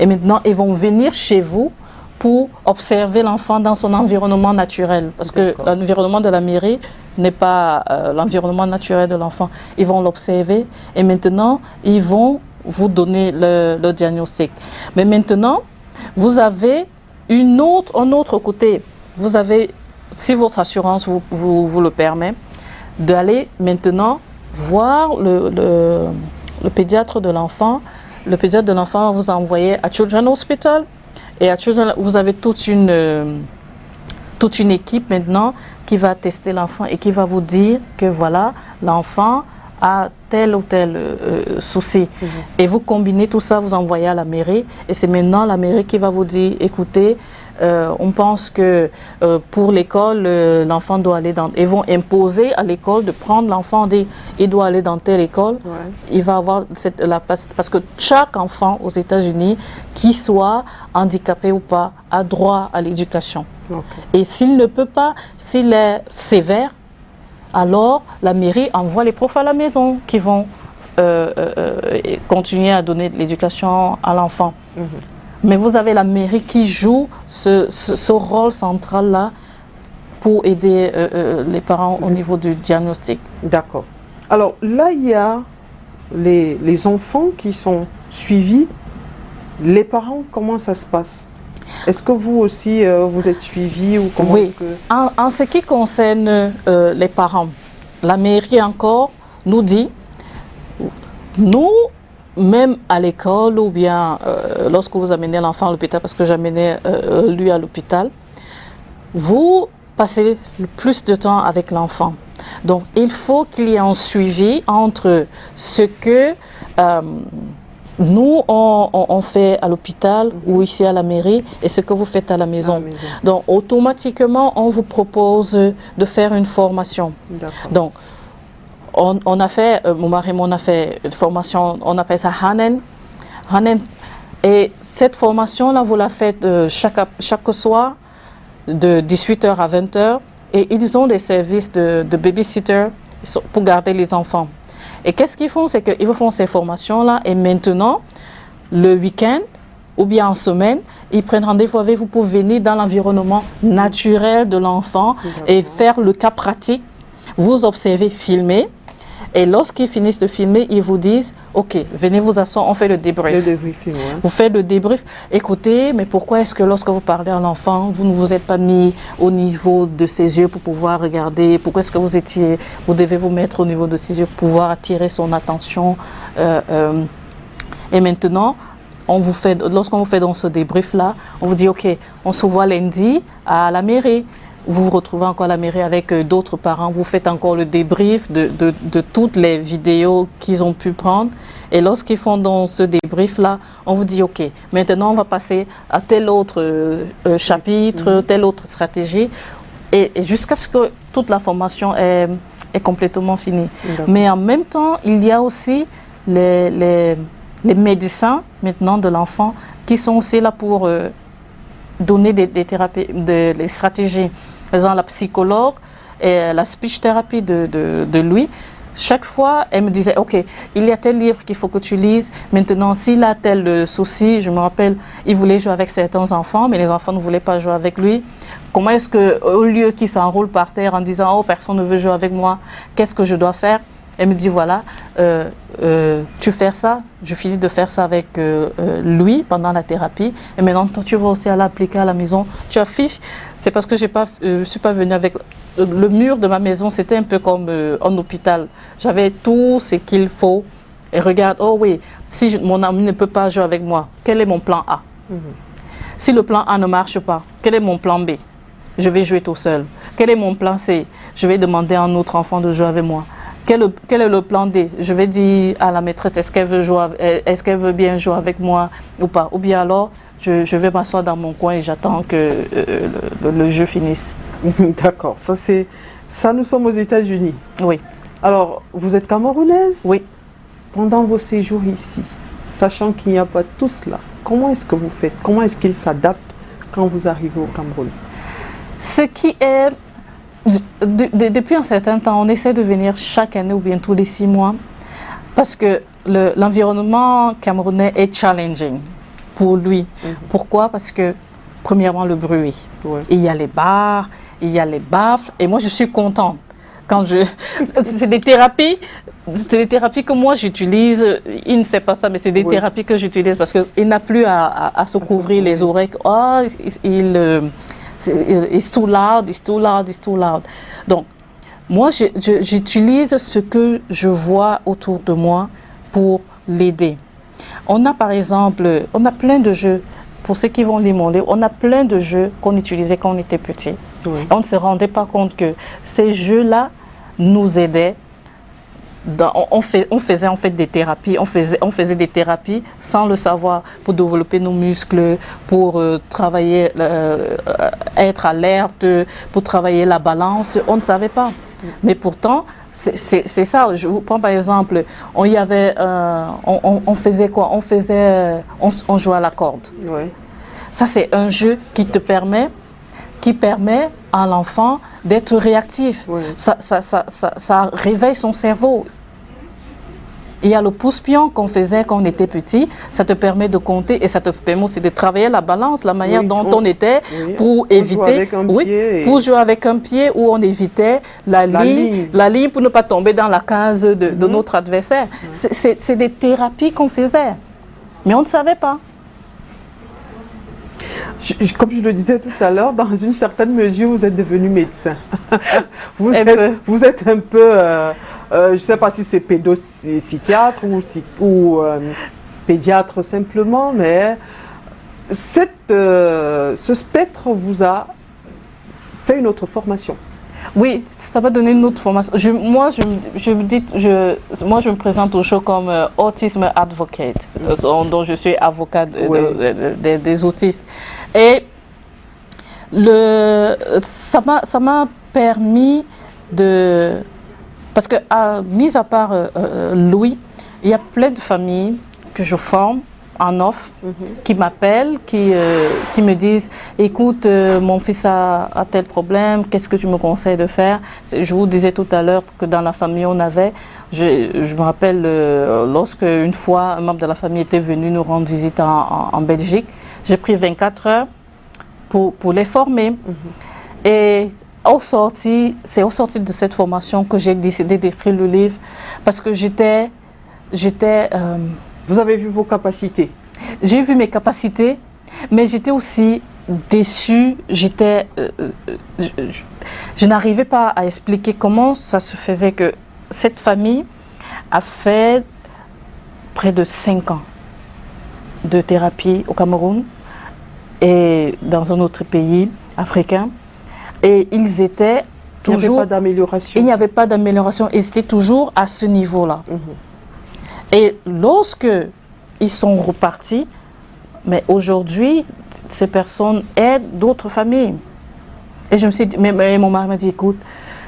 Et maintenant, ils vont venir chez vous pour observer l'enfant dans son environnement naturel. Parce que l'environnement de la mairie n'est pas l'environnement naturel de l'enfant. Ils vont l'observer et maintenant, ils vont vous donner le diagnostic. Mais maintenant, vous avez un autre côté. Vous avez, si votre assurance vous le permet, d'aller maintenant voir le pédiatre de l'enfant. Le pédiatre de l'enfant va vous envoyer à Children's Hospital. Et à Children's, vous avez toute une équipe maintenant qui va tester l'enfant et qui va vous dire que voilà, l'enfant a tel ou tel souci. Et vous combinez tout ça, vous envoyez à la mairie. Et c'est maintenant la mairie qui va vous dire, écoutez, on pense que pour l'école, l'enfant doit aller dans... Ils vont imposer à l'école de prendre l'enfant, dire il doit aller dans telle école. Ouais. Il va avoir parce que chaque enfant aux États-Unis, qu'il soit handicapé ou pas, a droit à l'éducation. Okay. Et s'il ne peut pas, s'il est sévère, alors la mairie envoie les profs à la maison qui vont continuer à donner de l'éducation à l'enfant. Mais vous avez la mairie qui joue ce rôle central-là pour aider les parents au niveau du diagnostic. D'accord. Alors là, il y a les enfants qui sont suivis. Les parents, comment ça se passe? Est-ce que vous aussi, vous êtes suivis ou comment? Oui. En ce qui concerne les parents, la mairie encore nous dit, nous, même à l'école ou bien lorsque vous amenez l'enfant à l'hôpital, parce que j'amenais lui à l'hôpital, vous passez le plus de temps avec l'enfant. Donc, il faut qu'il y ait un suivi entre ce que nous, on fait à l'hôpital ou ici à la mairie et ce que vous faites à la maison. Donc, automatiquement, on vous propose de faire une formation. Donc, on a fait, mon mari et moi, on a fait une formation, on appelle ça Hanen. Et cette formation-là, vous la faites chaque soir de 18h à 20h. Et ils ont des services de babysitter pour garder les enfants. Et qu'est-ce qu'ils font? C'est qu'ils font ces formations-là et maintenant, le week-end ou bien en semaine, ils prennent rendez-vous avec vous pour venir dans l'environnement naturel de l'enfant et faire le cas pratique. Vous observez, filmer. Et lorsqu'ils finissent de filmer, ils vous disent « Ok, venez vous asseoir, on fait le débrief. » Le débriefing, ouais. Vous faites le débrief. Écoutez, mais pourquoi est-ce que lorsque vous parlez à l'enfant, vous ne vous êtes pas mis au niveau de ses yeux pour pouvoir regarder? Pourquoi est-ce que vous devez vous mettre au niveau de ses yeux pour pouvoir attirer son attention? Et maintenant, lorsqu'on vous fait dans ce débrief-là, on vous dit « Ok, on se voit lundi à la mairie. » Vous vous retrouvez encore à la mairie avec d'autres parents, vous faites encore le débrief de toutes les vidéos qu'ils ont pu prendre. Et lorsqu'ils font dans ce débrief-là, on vous dit, OK, maintenant on va passer à tel autre chapitre, telle autre stratégie, et jusqu'à ce que toute la formation est complètement finie. Mais en même temps, il y a aussi les médecins maintenant de l'enfant qui sont aussi là pour donner des thérapies, des stratégies. Par exemple, la psychologue et la speech thérapie de lui, chaque fois, elle me disait, OK, il y a tel livre qu'il faut que tu lises. Maintenant, s'il a tel souci, je me rappelle, il voulait jouer avec certains enfants, mais les enfants ne voulaient pas jouer avec lui. Comment est-ce qu'au lieu qu'il s'enroule par terre en disant, oh, personne ne veut jouer avec moi, qu'est-ce que je dois faire? Elle me dit, voilà, tu fais ça, je finis de faire ça avec lui pendant la thérapie. Et maintenant, toi, tu vas aussi aller l'appliquer à la maison. Tu affiches, c'est parce que je ne suis pas venue avec... Le mur de ma maison, c'était un peu comme en hôpital. J'avais tout ce qu'il faut. Et regarde, oh oui, si mon ami ne peut pas jouer avec moi, quel est mon plan A? Si le plan A ne marche pas, quel est mon plan B? Je vais jouer tout seul. Quel est mon plan C? Je vais demander à un autre enfant de jouer avec moi. Quel est le plan D? Je vais dire à la maîtresse, est-ce qu'elle veut bien jouer avec moi ou pas? Ou bien alors, je vais m'asseoir dans mon coin et j'attends que le jeu finisse. D'accord, ça nous sommes aux États-Unis. Oui. Alors, vous êtes camerounaise? Oui. Pendant vos séjours ici, sachant qu'il n'y a pas tout cela, comment est-ce que vous faites? Comment est-ce qu'ils s'adaptent quand vous arrivez au Cameroun? Ce qui est... Depuis un certain temps, on essaie de venir chaque année ou bien tous les 6 mois parce que l'environnement camerounais est challenging pour lui. Pourquoi? Parce que, premièrement, le bruit. Ouais. Il y a les bars, il y a les baffles et moi, je suis contente. C'est des thérapies que moi j'utilise. Il ne sait pas ça, mais c'est des thérapies que j'utilise parce qu'il n'a plus à se couvrir les oreilles. Oh, it's too loud, it's too loud, it's too loud. Donc, moi, j'utilise ce que je vois autour de moi pour l'aider. On a par exemple, on a plein de jeux, pour ceux qui vont lire mon livre, on a plein de jeux qu'on utilisait quand on était petit. On ne se rendait pas compte que ces jeux-là nous aidaient on faisait en fait des thérapies, on faisait des thérapies sans le savoir pour développer nos muscles, pour travailler, être alerte, pour travailler la balance, on ne savait pas. Mais pourtant, c'est ça. Je vous prends par exemple, on faisait quoi? On jouait à la corde. Oui. Ça, c'est un jeu qui permet à l'enfant d'être réactif. Oui. Ça réveille son cerveau. Il y a le pouce-pion qu'on faisait quand on était petit, ça te permet de compter et ça te permet aussi de travailler la balance, la manière dont on était pour éviter, pour jouer avec un pied où on évitait la ligne pour ne pas tomber dans la case de notre adversaire. C'est des thérapies qu'on faisait, mais on ne savait pas. Comme je le disais tout à l'heure, dans une certaine mesure, vous êtes devenu médecin. Vous êtes un peu, je ne sais pas si c'est pédopsychiatre ou pédiatre simplement, mais ce spectre vous a fait une autre formation. Oui, ça va donner une autre formation. Moi, je me présente toujours comme autisme advocate, dont je suis avocate des autistes. Et ça m'a permis de... Parce que, mis à part Louis, il y a plein de familles que je forme en offre, qui m'appellent, qui me disent « Écoute, mon fils a tel problème, qu'est-ce que tu me conseilles de faire ?» Je vous disais tout à l'heure que dans la famille, on avait, je me rappelle, lorsque une fois, un membre de la famille était venu nous rendre visite en Belgique, j'ai pris 24 heures pour les former. Et c'est au sorti de cette formation que j'ai décidé d'écrire le livre, parce que j'étais vous avez vu vos capacités? J'ai vu mes capacités, mais j'étais aussi déçue. Je n'arrivais pas à expliquer comment ça se faisait que cette famille a fait près de 5 ans de thérapie au Cameroun et dans un autre pays africain. Et ils étaient toujours... Il n'y avait pas d'amélioration. Il n'y avait pas d'amélioration. Ils étaient toujours à ce niveau-là. Et lorsque ils sont repartis, mais aujourd'hui, ces personnes aident d'autres familles. Et je me suis dit, mais mon mari m'a dit, écoute,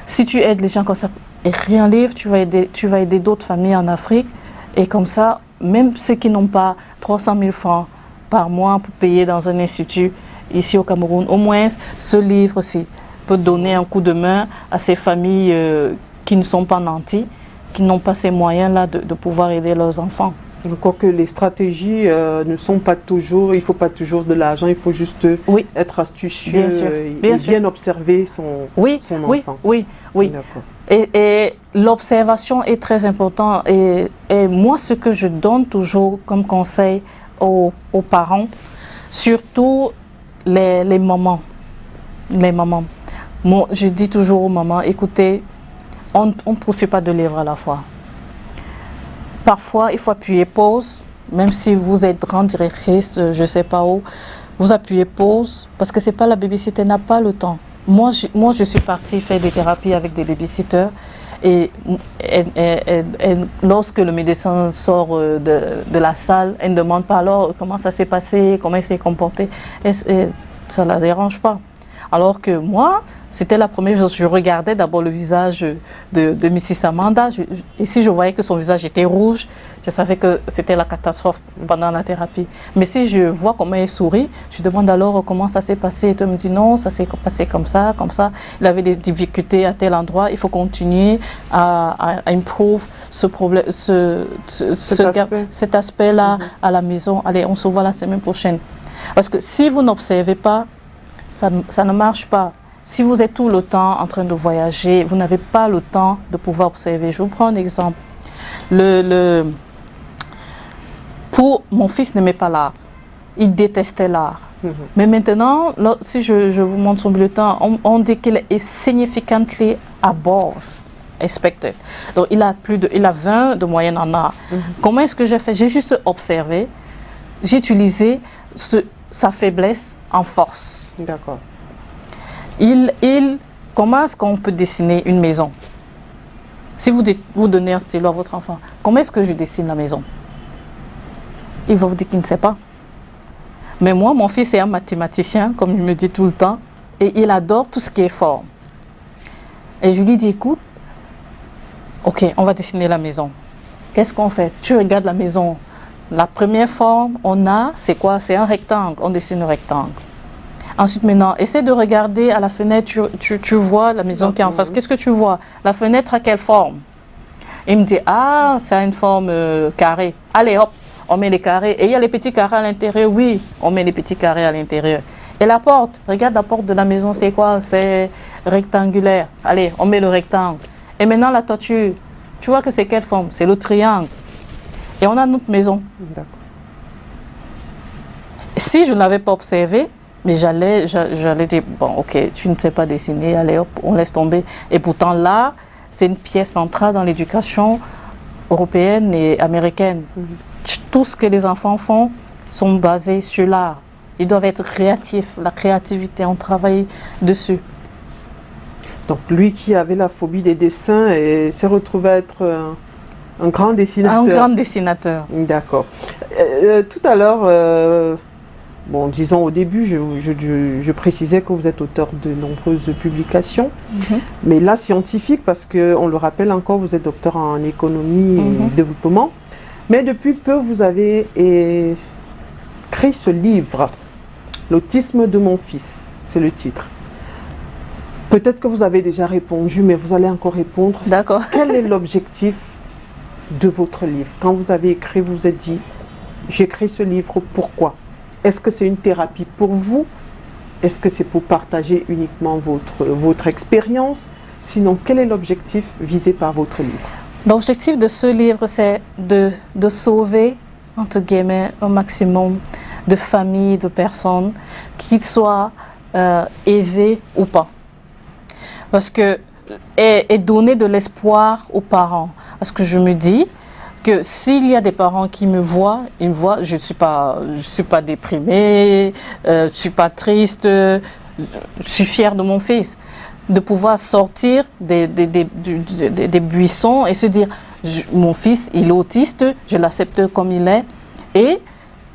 si tu aides les gens comme ça, écris un livre, tu vas aider d'autres familles en Afrique. Et comme ça, même ceux qui n'ont pas 300 000 francs par mois pour payer dans un institut ici au Cameroun, au moins ce livre-ci peut donner un coup de main à ces familles qui ne sont pas nantis, qui n'ont pas ces moyens-là de pouvoir aider leurs enfants. Encore que les stratégies ne sont pas toujours, il ne faut pas toujours de l'argent, il faut juste être astucieux et bien observer son enfant. Oui. Et l'observation est très importante. Et moi, ce que je donne toujours comme conseil aux parents, surtout les mamans, moi, je dis toujours aux mamans, écoutez, on ne poursuit pas de livres à la fois. Parfois, il faut appuyer pause, même si vous êtes grande directrice, je ne sais pas où, vous appuyez pause, parce que c'est pas la babysitter, n'a pas le temps. Moi, je suis partie faire des thérapies avec des babysitters, et lorsque le médecin sort de la salle, elle ne demande pas alors comment ça s'est passé, comment il s'est comporté, et ça ne la dérange pas. Alors que moi, c'était la première chose, je regardais d'abord le visage de Mrs. Amanda, et si je voyais que son visage était rouge, je savais que c'était la catastrophe pendant la thérapie. Mais si je vois comment elle sourit, je demande alors comment ça s'est passé, et elle me dit non, ça s'est passé comme ça, il avait des difficultés à tel endroit, il faut continuer à improve ce problème, cet aspect-là à la maison. Allez, on se voit la semaine prochaine. Parce que si vous n'observez pas, ça ne marche pas. Si vous êtes tout le temps en train de voyager, vous n'avez pas le temps de pouvoir observer. Je vous prends un exemple. Mon fils n'aimait pas l'art. Il détestait l'art. Mais maintenant, si je vous montre son bulletin, on dit qu'il est significantly above expected. Donc, il a 20 de moyenne en art. Comment est-ce que j'ai fait? J'ai juste observé. J'ai utilisé sa faiblesse en force. D'accord. Comment est-ce qu'on peut dessiner une maison? Si vous donnez un stylo à votre enfant, comment est-ce que je dessine la maison? Il va vous dire qu'il ne sait pas. Mais moi, mon fils est un mathématicien, comme il me dit tout le temps, et il adore tout ce qui est forme. Et je lui dis, écoute, ok, on va dessiner la maison. Qu'est-ce qu'on fait? Tu regardes la maison. La première forme, on a, c'est quoi? C'est un rectangle. On dessine un rectangle. Ensuite, maintenant, essaie de regarder à la fenêtre. Tu vois la maison qui est en face. Qu'est-ce que tu vois? La fenêtre a quelle forme? Il me dit, ah, ça a une forme carrée. Allez, hop, on met les carrés. Et il y a les petits carrés à l'intérieur. Oui, on met les petits carrés à l'intérieur. Et la porte, regarde la porte de la maison, c'est quoi? C'est rectangulaire. Allez, on met le rectangle. Et maintenant, la toiture, tu vois que c'est quelle forme? C'est le triangle. Et on a notre maison. Si je ne l'avais pas observé, mais j'allais dire, bon, ok, tu ne sais pas dessiner, allez, hop, on laisse tomber. Et pourtant, là, c'est une pièce centrale dans l'éducation européenne et américaine. Tout ce que les enfants font sont basés sur l'art. Ils doivent être créatifs, la créativité, on travaille dessus. Donc lui qui avait la phobie des dessins s'est retrouvé à être un grand dessinateur. Un grand dessinateur. D'accord. Tout à l'heure, bon, disons au début, je précisais que vous êtes auteur de nombreuses publications, mais là scientifique parce qu'on le rappelle encore, vous êtes docteur en économie et développement, mais depuis peu vous avez écrit ce livre, L'autisme de mon fils, c'est le titre. Peut-être que vous avez déjà répondu, mais vous allez encore répondre. D'accord. Quel est l'objectif de votre livre? Quand vous avez écrit, vous vous êtes dit, j'écris ce livre, pourquoi? Est-ce que c'est une thérapie pour vous? Est-ce que c'est pour partager uniquement votre expérience? Sinon, quel est l'objectif visé par votre livre? L'objectif de ce livre, c'est de sauver, entre guillemets, un maximum de familles, de personnes, qu'ils soient aisées ou pas. Parce que, et donner de l'espoir aux parents. Parce que je me dis que s'il y a des parents qui me voient, ils me voient, je suis pas déprimée, je ne suis pas triste, je suis fière de mon fils. De pouvoir sortir des buissons et se dire, mon fils, il est autiste, je l'accepte comme il est, et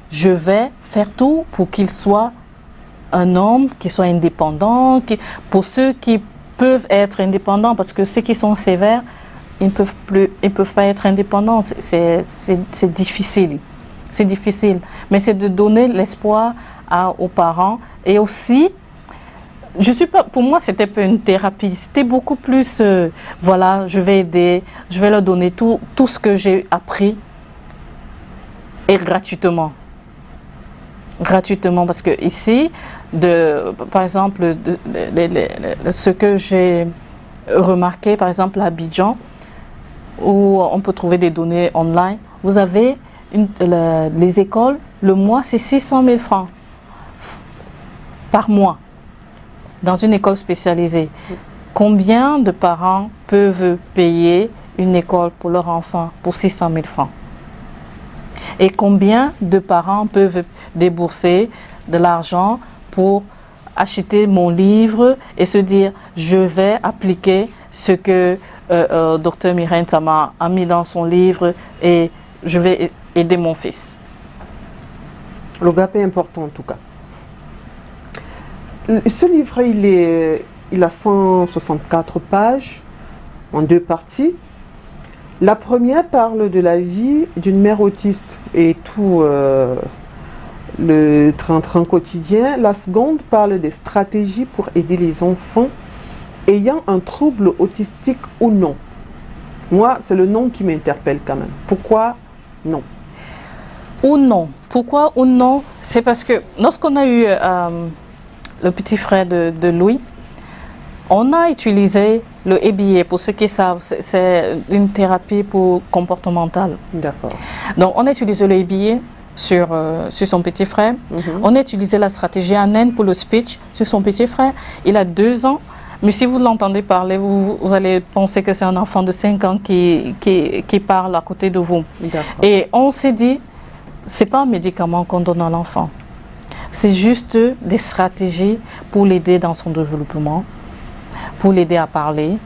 je vais faire tout pour qu'il soit un homme, qu'il soit indépendant, pour ceux qui peuvent être indépendants, parce que ceux qui sont sévères, ils ne peuvent pas être indépendants. C'est difficile. C'est difficile. Mais c'est de donner l'espoir aux parents. Et aussi, pour moi, c'était pas une thérapie. C'était beaucoup plus, voilà, je vais aider, je vais leur donner tout ce que j'ai appris, et gratuitement. Gratuitement, parce que ici, par exemple, ce que j'ai remarqué, par exemple à Abidjan, où on peut trouver des données online, vous avez les écoles, le mois, c'est 600 000 francs par mois dans une école spécialisée. Combien de parents peuvent payer une école pour leur enfant pour 600 000 francs? Et combien de parents peuvent débourser de l'argent pour acheter mon livre et se dire, je vais appliquer ce que Dr Myrène Sama a mis dans son livre et je vais aider mon fils. Le gap est important en tout cas. Ce livre, il a 164 pages en 2 parties. La première parle de la vie d'une mère autiste et tout le train-train quotidien. La seconde parle des stratégies pour aider les enfants ayant un trouble autistique ou non. Moi, c'est le nom qui m'interpelle quand même. Pourquoi non? Ou non. Pourquoi ou non? C'est parce que lorsqu'on a eu le petit frère de Louis, on a utilisé le EBA. Pour ceux qui savent, c'est une thérapie comportementale. D'accord. Donc, on a utilisé le EBA sur son petit frère. On a utilisé la stratégie ANEN pour le speech sur son petit frère. Il a 2 ans. Mais si vous l'entendez parler, vous allez penser que c'est un enfant de 5 ans qui parle à côté de vous. Et on s'est dit, ce n'est pas un médicament qu'on donne à l'enfant. C'est juste des stratégies pour l'aider dans son développement, pour l'aider à parler,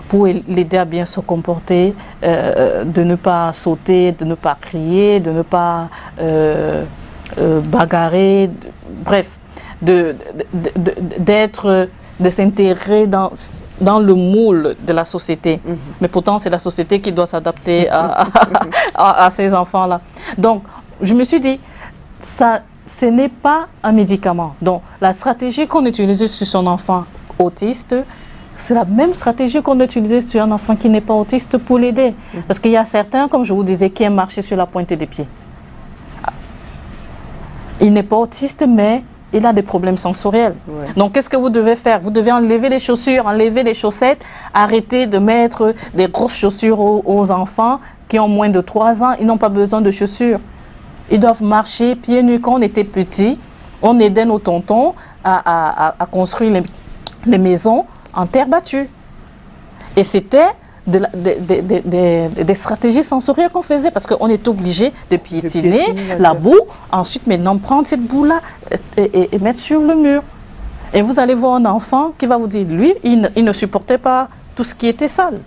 pour l'aider à bien se comporter, de ne pas sauter, de ne pas crier, de ne pas bagarrer, bref, de s'intégrer dans le moule de la société. Mais pourtant, c'est la société qui doit s'adapter à ces enfants-là. Donc, je me suis dit, ça, ce n'est pas un médicament. Donc, la stratégie qu'on utilise sur son enfant autiste, c'est la même stratégie qu'on utilise sur un enfant qui n'est pas autiste pour l'aider. Parce qu'il y a certains, comme je vous disais, qui aiment marcher sur la pointe des pieds. Il n'est pas autiste, mais il a des problèmes sensoriels. Ouais. Donc, qu'est-ce que vous devez faire? Vous devez enlever les chaussures, enlever les chaussettes, arrêter de mettre des grosses chaussures aux enfants qui ont moins de 3 ans. Ils n'ont pas besoin de chaussures. Ils doivent marcher pieds nus. Quand on était petits, on aidait nos tontons à construire les maisons en terre battue. Et c'était des stratégies sensorielles qu'on faisait parce qu'on est obligé de piétiner la boue, ensuite maintenant prendre cette boue-là et mettre sur le mur. Et vous allez voir un enfant qui va vous dire, lui, il ne supportait pas tout ce qui était sale.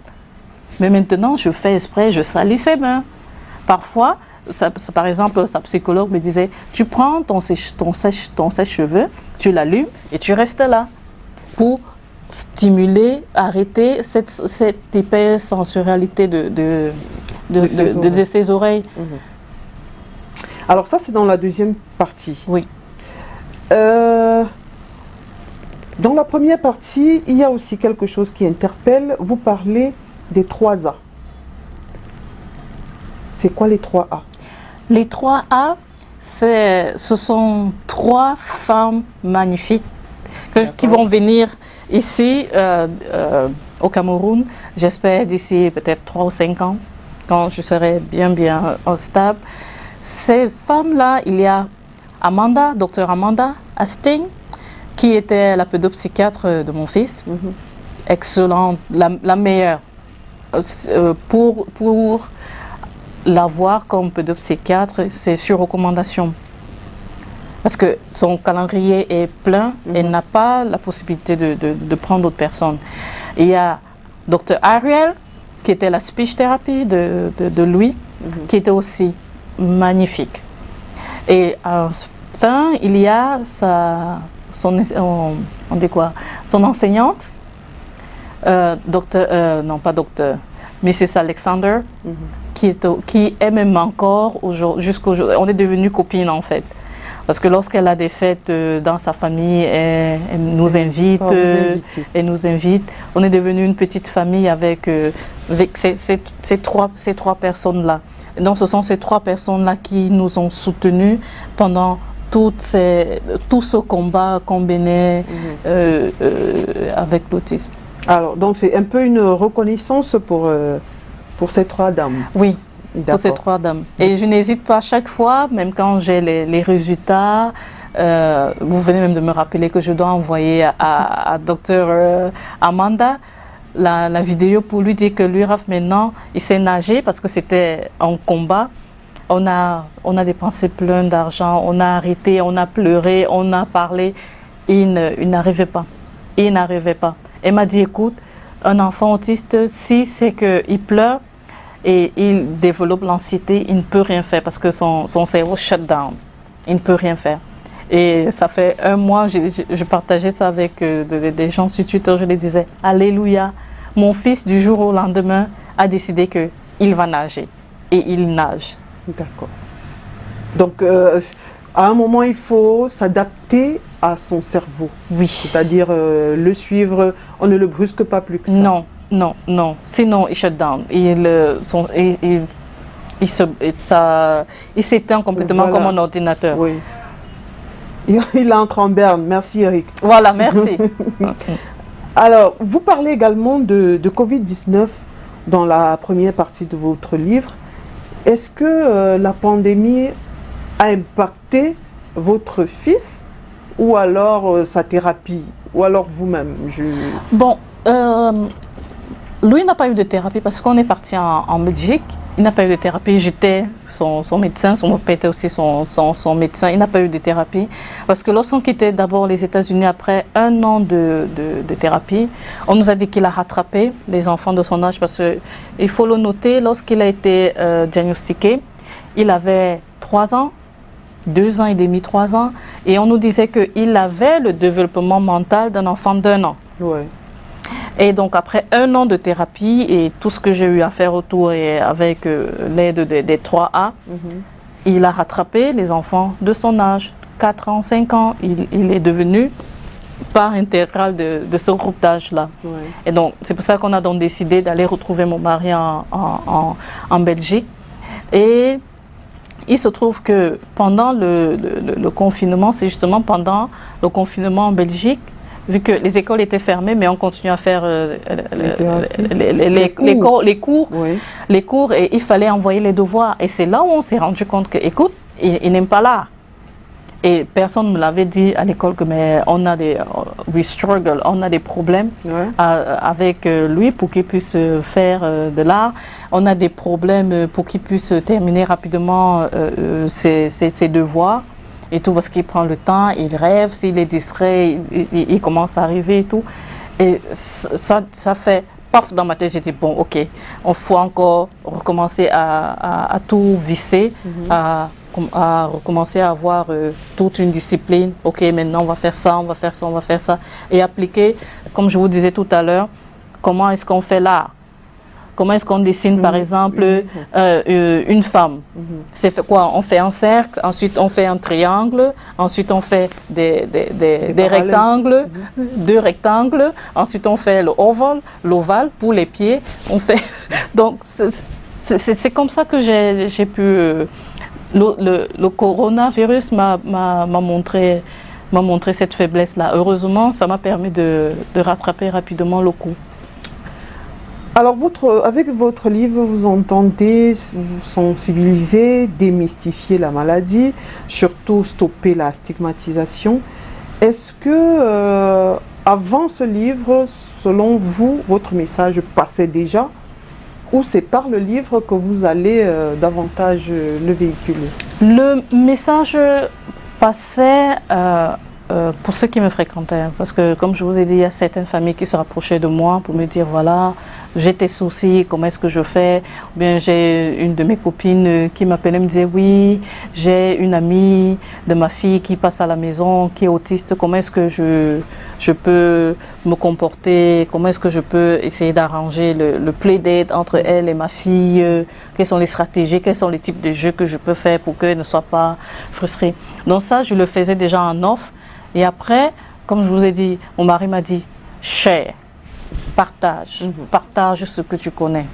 Mais maintenant, je fais exprès, je salis ses mains. Parfois, par exemple, sa psychologue me disait, tu prends ton sèche-cheveux, tu l'allumes et tu restes là pour stimuler, arrêter cette épaisse sensorialité de ses oreilles. Alors ça, c'est dans la deuxième partie. Oui. Dans la première partie, il y a aussi quelque chose qui interpelle. Vous parlez des 3 A. C'est quoi les 3 A? Les 3 A, ce sont 3 femmes magnifiques qui vont venir ici au Cameroun, j'espère d'ici peut-être 3 ou 5 ans, quand je serai bien stable. Ces femmes-là, il y a Amanda, docteur Amanda Asting, qui était la pédopsychiatre de mon fils, excellente, la meilleure. Pour l'avoir comme pédopsychiatre, c'est sur recommandation. Parce que son calendrier est plein, elle n'a pas la possibilité de prendre d'autres personnes. Il y a Dr Ariel, qui était la speech therapy de Louis, qui était aussi magnifique. Et enfin, il y a son enseignante, Mrs Alexander, qui est même encore jusqu'aujourd'hui. On est devenus copines en fait. Parce que lorsqu'elle a des fêtes dans sa famille, elle nous invite, On est devenu une petite famille avec ces trois personnes-là. Donc ce sont ces 3 personnes-là qui nous ont soutenus pendant tout ce combat qu'on menait avec l'autisme. Alors, donc c'est un peu une reconnaissance pour ces 3 dames. Oui. Pour ces 3 dames. Et je n'hésite pas à chaque fois, même quand j'ai les résultats, vous venez même de me rappeler que je dois envoyer à Dr Amanda la vidéo pour lui dire que lui, Raph, maintenant, il sait nager parce que c'était un combat. On a dépensé plein d'argent, on a arrêté, on a pleuré, on a parlé. Il n'arrivait pas. Il n'arrivait pas. Elle m'a dit, écoute, un enfant autiste, si c'est qu'il pleure, et il développe l'anxiété, il ne peut rien faire parce que son cerveau shut down. Il ne peut rien faire. Et ça fait 1 mois, je partageais ça avec des gens sur Twitter, je les disais, alléluia, mon fils du jour au lendemain a décidé qu'il va nager. Et il nage. D'accord. Donc, à un moment, il faut s'adapter à son cerveau. Oui. C'est-à-dire le suivre, on ne le brusque pas plus que ça. Non. Non. Sinon, il shut down. Il s'éteint complètement comme un ordinateur. Oui. Il entre en berne. Merci, Eric. Voilà, merci. Alors, vous parlez également de Covid-19 dans la première partie de votre livre. Est-ce que la pandémie a impacté votre fils ou alors sa thérapie ou alors vous-même? Bon, Lui n'a pas eu de thérapie parce qu'on est parti en Belgique. Il n'a pas eu de thérapie. J'étais son médecin, son père était aussi son médecin. Il n'a pas eu de thérapie parce que lorsqu'on quittait d'abord les États-Unis après 1 an de thérapie, on nous a dit qu'il a rattrapé les enfants de son âge parce qu'il faut le noter, lorsqu'il a été diagnostiqué, il avait 3 ans, 2 ans et demi, 3 ans, et on nous disait qu'il avait le développement mental d'un enfant d'1 an. Ouais. Et donc après 1 an de thérapie et tout ce que j'ai eu à faire autour et avec l'aide des 3A, il a rattrapé les enfants de son âge, 4 ans, 5 ans, il est devenu part intégrale de ce groupe d'âge-là. Ouais. Et donc c'est pour ça qu'on a donc décidé d'aller retrouver mon mari en Belgique. Et il se trouve que pendant le confinement, c'est justement pendant le confinement en Belgique, vu que les écoles étaient fermées, mais on continuait à faire les cours, Oui. les cours, et il fallait envoyer les devoirs. Et c'est là où on s'est rendu compte que, écoute, il n'aime pas l'art. Et personne ne me l'avait dit à l'école que mais on a we struggle, on a des problèmes avec lui pour qu'il puisse faire de l'art. On a des problèmes pour qu'il puisse terminer rapidement ses devoirs et tout parce qu'il prend le temps, il rêve, s'il est distrait, il commence à arriver et tout. Et ça fait paf dans ma tête, j'ai dit bon ok, on faut encore recommencer à tout visser, à recommencer à avoir toute une discipline. Ok, maintenant on va faire ça, on va faire ça, on va faire ça. Et appliquer, comme je vous disais tout à l'heure, comment est-ce qu'on fait l'art? Comment est-ce qu'on dessine par exemple une femme? C'est fait quoi? On fait un cercle, ensuite on fait un triangle, ensuite on fait des rectangles, 2 rectangles, ensuite on fait l'ovale pour les pieds. On fait donc c'est comme ça que j'ai pu. Le coronavirus m'a montré cette faiblesse-là. Heureusement, ça m'a permis de rattraper rapidement le coup. Alors, avec votre livre, vous entendez vous sensibiliser, démystifier la maladie, surtout stopper la stigmatisation. Est-ce que, avant ce livre, selon vous, votre message passait déjà? Ou c'est par le livre que vous allez davantage le véhiculer? Le message passait pour ceux qui me fréquentaient. Parce que, comme je vous ai dit, il y a certaines familles qui se rapprochaient de moi pour me dire, voilà, j'ai tes soucis, comment est-ce que je fais? Ou bien j'ai une de mes copines qui m'appelait, me disait, oui, j'ai une amie de ma fille qui passe à la maison, qui est autiste, comment est-ce que je peux me comporter, comment est-ce que je peux essayer d'arranger le playdate entre elle et ma fille, quelles sont les stratégies, quels sont les types de jeux que je peux faire pour qu'elle ne soit pas frustrée. Donc ça, je le faisais déjà en off. Et après, comme je vous ai dit, mon mari m'a dit, share, partage ce que tu connais.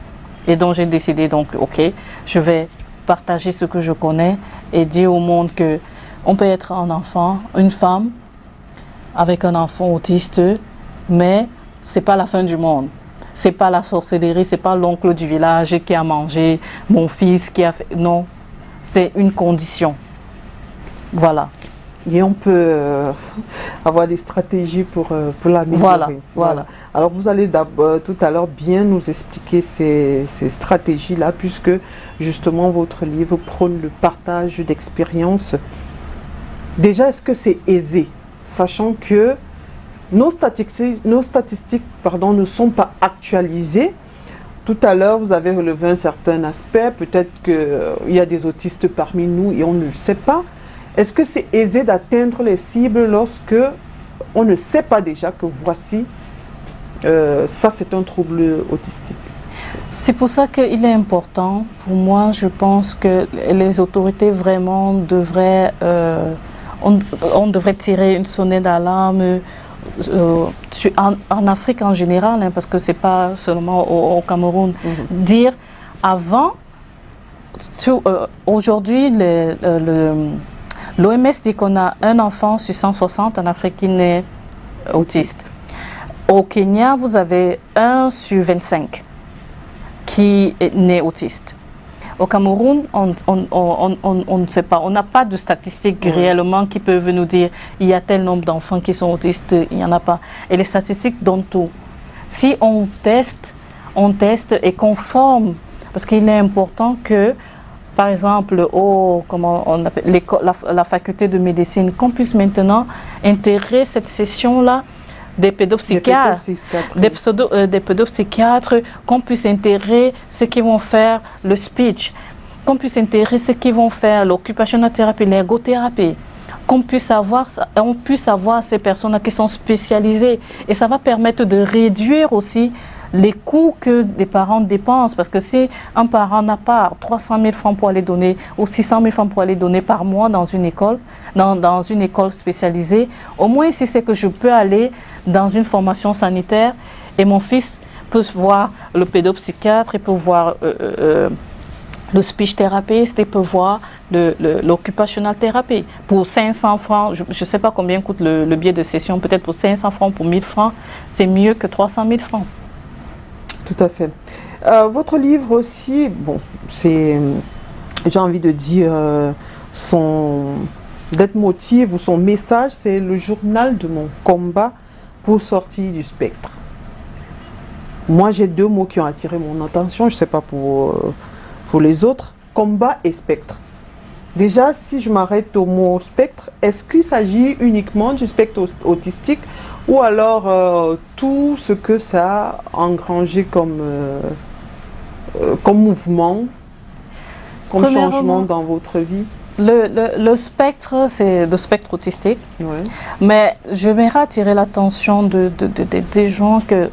Et donc j'ai décidé, donc, ok, je vais partager ce que je connais et dire au monde que on peut être un enfant, une femme, avec un enfant autiste, mais c'est pas la fin du monde. C'est pas la sorcellerie, c'est pas l'oncle du village qui a mangé mon fils qui a fait. Non, c'est une condition. Voilà. Et on peut avoir des stratégies pour l'améliorer. Voilà. Alors vous allez tout à l'heure bien nous expliquer ces stratégies-là, puisque justement votre livre prône le partage d'expériences. Déjà, est-ce que c'est aisé, sachant que nos statistiques ne sont pas actualisées? Tout à l'heure, vous avez relevé un certain aspect, peut-être qu'il y a des autistes parmi nous et on ne le sait pas. Est-ce que c'est aisé d'atteindre les cibles lorsque on ne sait pas déjà que voici, ça c'est un trouble autistique? C'est pour ça qu'il est important, pour moi, je pense que les autorités vraiment devraient, on devrait tirer une sonnette d'alarme en Afrique en général, hein, parce que ce n'est pas seulement au Cameroun. Dire avant, aujourd'hui, l'OMS dit qu'on a un enfant sur 160 en Afrique qui naît autiste. Au Kenya, vous avez 1 sur 25 qui est né autiste. Au Cameroun, on ne sait pas. On n'a pas de statistiques réellement qui peuvent nous dire il y a tel nombre d'enfants qui sont autistes, il n'y en a pas. Et les statistiques donnent tout. Si on teste, on teste et qu'on forme. Parce qu'il est important que, par exemple, comment on appelle, la faculté de médecine, qu'on puisse maintenant intégrer cette session-là des pédopsychiatres, des pédopsychiatres, qu'on puisse intégrer ceux qui vont faire le speech, qu'on puisse intégrer ceux qui vont faire l'occupational thérapie, l'ergothérapie, qu'on puisse avoir ces personnes qui sont spécialisées. Et ça va permettre de réduire aussi les coûts que les parents dépensent. Parce que si un parent n'a pas 300 000 francs pour aller donner ou 600 000 francs pour aller donner par mois dans une école, dans une école spécialisée, au moins si c'est que je peux aller dans une formation sanitaire et mon fils peut voir le pédopsychiatre, il peut voir le speech thérapeute, il peut voir l'occupational thérapie. Pour 500 francs, je ne sais pas combien coûte le billet de session, peut-être pour 500 francs, pour 1000 francs, c'est mieux que 300 000 francs. Tout à fait. Votre livre aussi, bon, c'est, j'ai envie de dire, son leitmotiv ou son message, c'est le journal de mon combat pour sortir du spectre. Moi, j'ai deux mots qui ont attiré mon attention, je ne sais pas pour les autres, combat et spectre. Déjà, si je m'arrête au mot spectre, est-ce qu'il s'agit uniquement du spectre autistique ou alors tout ce que ça a engrangé comme mouvement, comme changement dans votre vie? Le spectre, c'est le spectre autistique, ouais. Mais je vais attirer l'attention des gens que,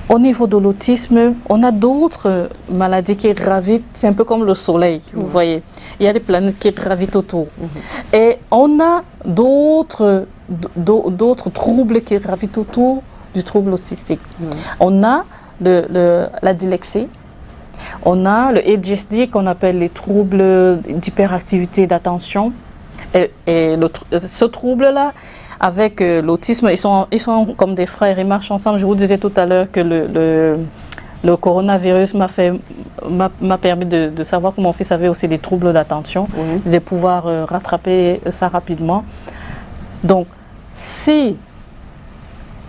au niveau de l'autisme, on a d'autres maladies qui gravitent, c'est un peu comme le soleil, vous voyez. Il y a des planètes qui gravitent autour. Et on a d'autres troubles qui gravitent autour du trouble autistique. On a la dyslexie, on a le ADHD qu'on appelle les troubles d'hyperactivité d'attention. Et ce trouble-là, avec l'autisme, ils sont comme des frères, ils marchent ensemble. Je vous disais tout à l'heure que le coronavirus m'a permis de savoir que mon fils avait aussi des troubles d'attention, de pouvoir rattraper ça rapidement. Donc, si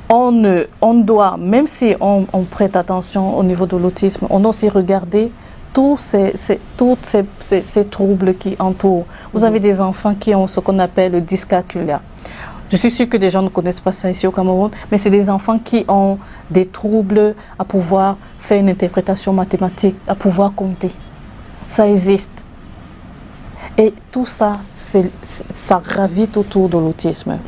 on doit, même si on prête attention au niveau de l'autisme, on doit aussi regarder tous ces troubles qui entourent. Vous avez des enfants qui ont ce qu'on appelle le dyscalculia. Je suis sûre que des gens ne connaissent pas ça ici au Cameroun, mais c'est des enfants qui ont des troubles à pouvoir faire une interprétation mathématique, à pouvoir compter. Ça existe. Et tout ça, ça gravite autour de l'autisme.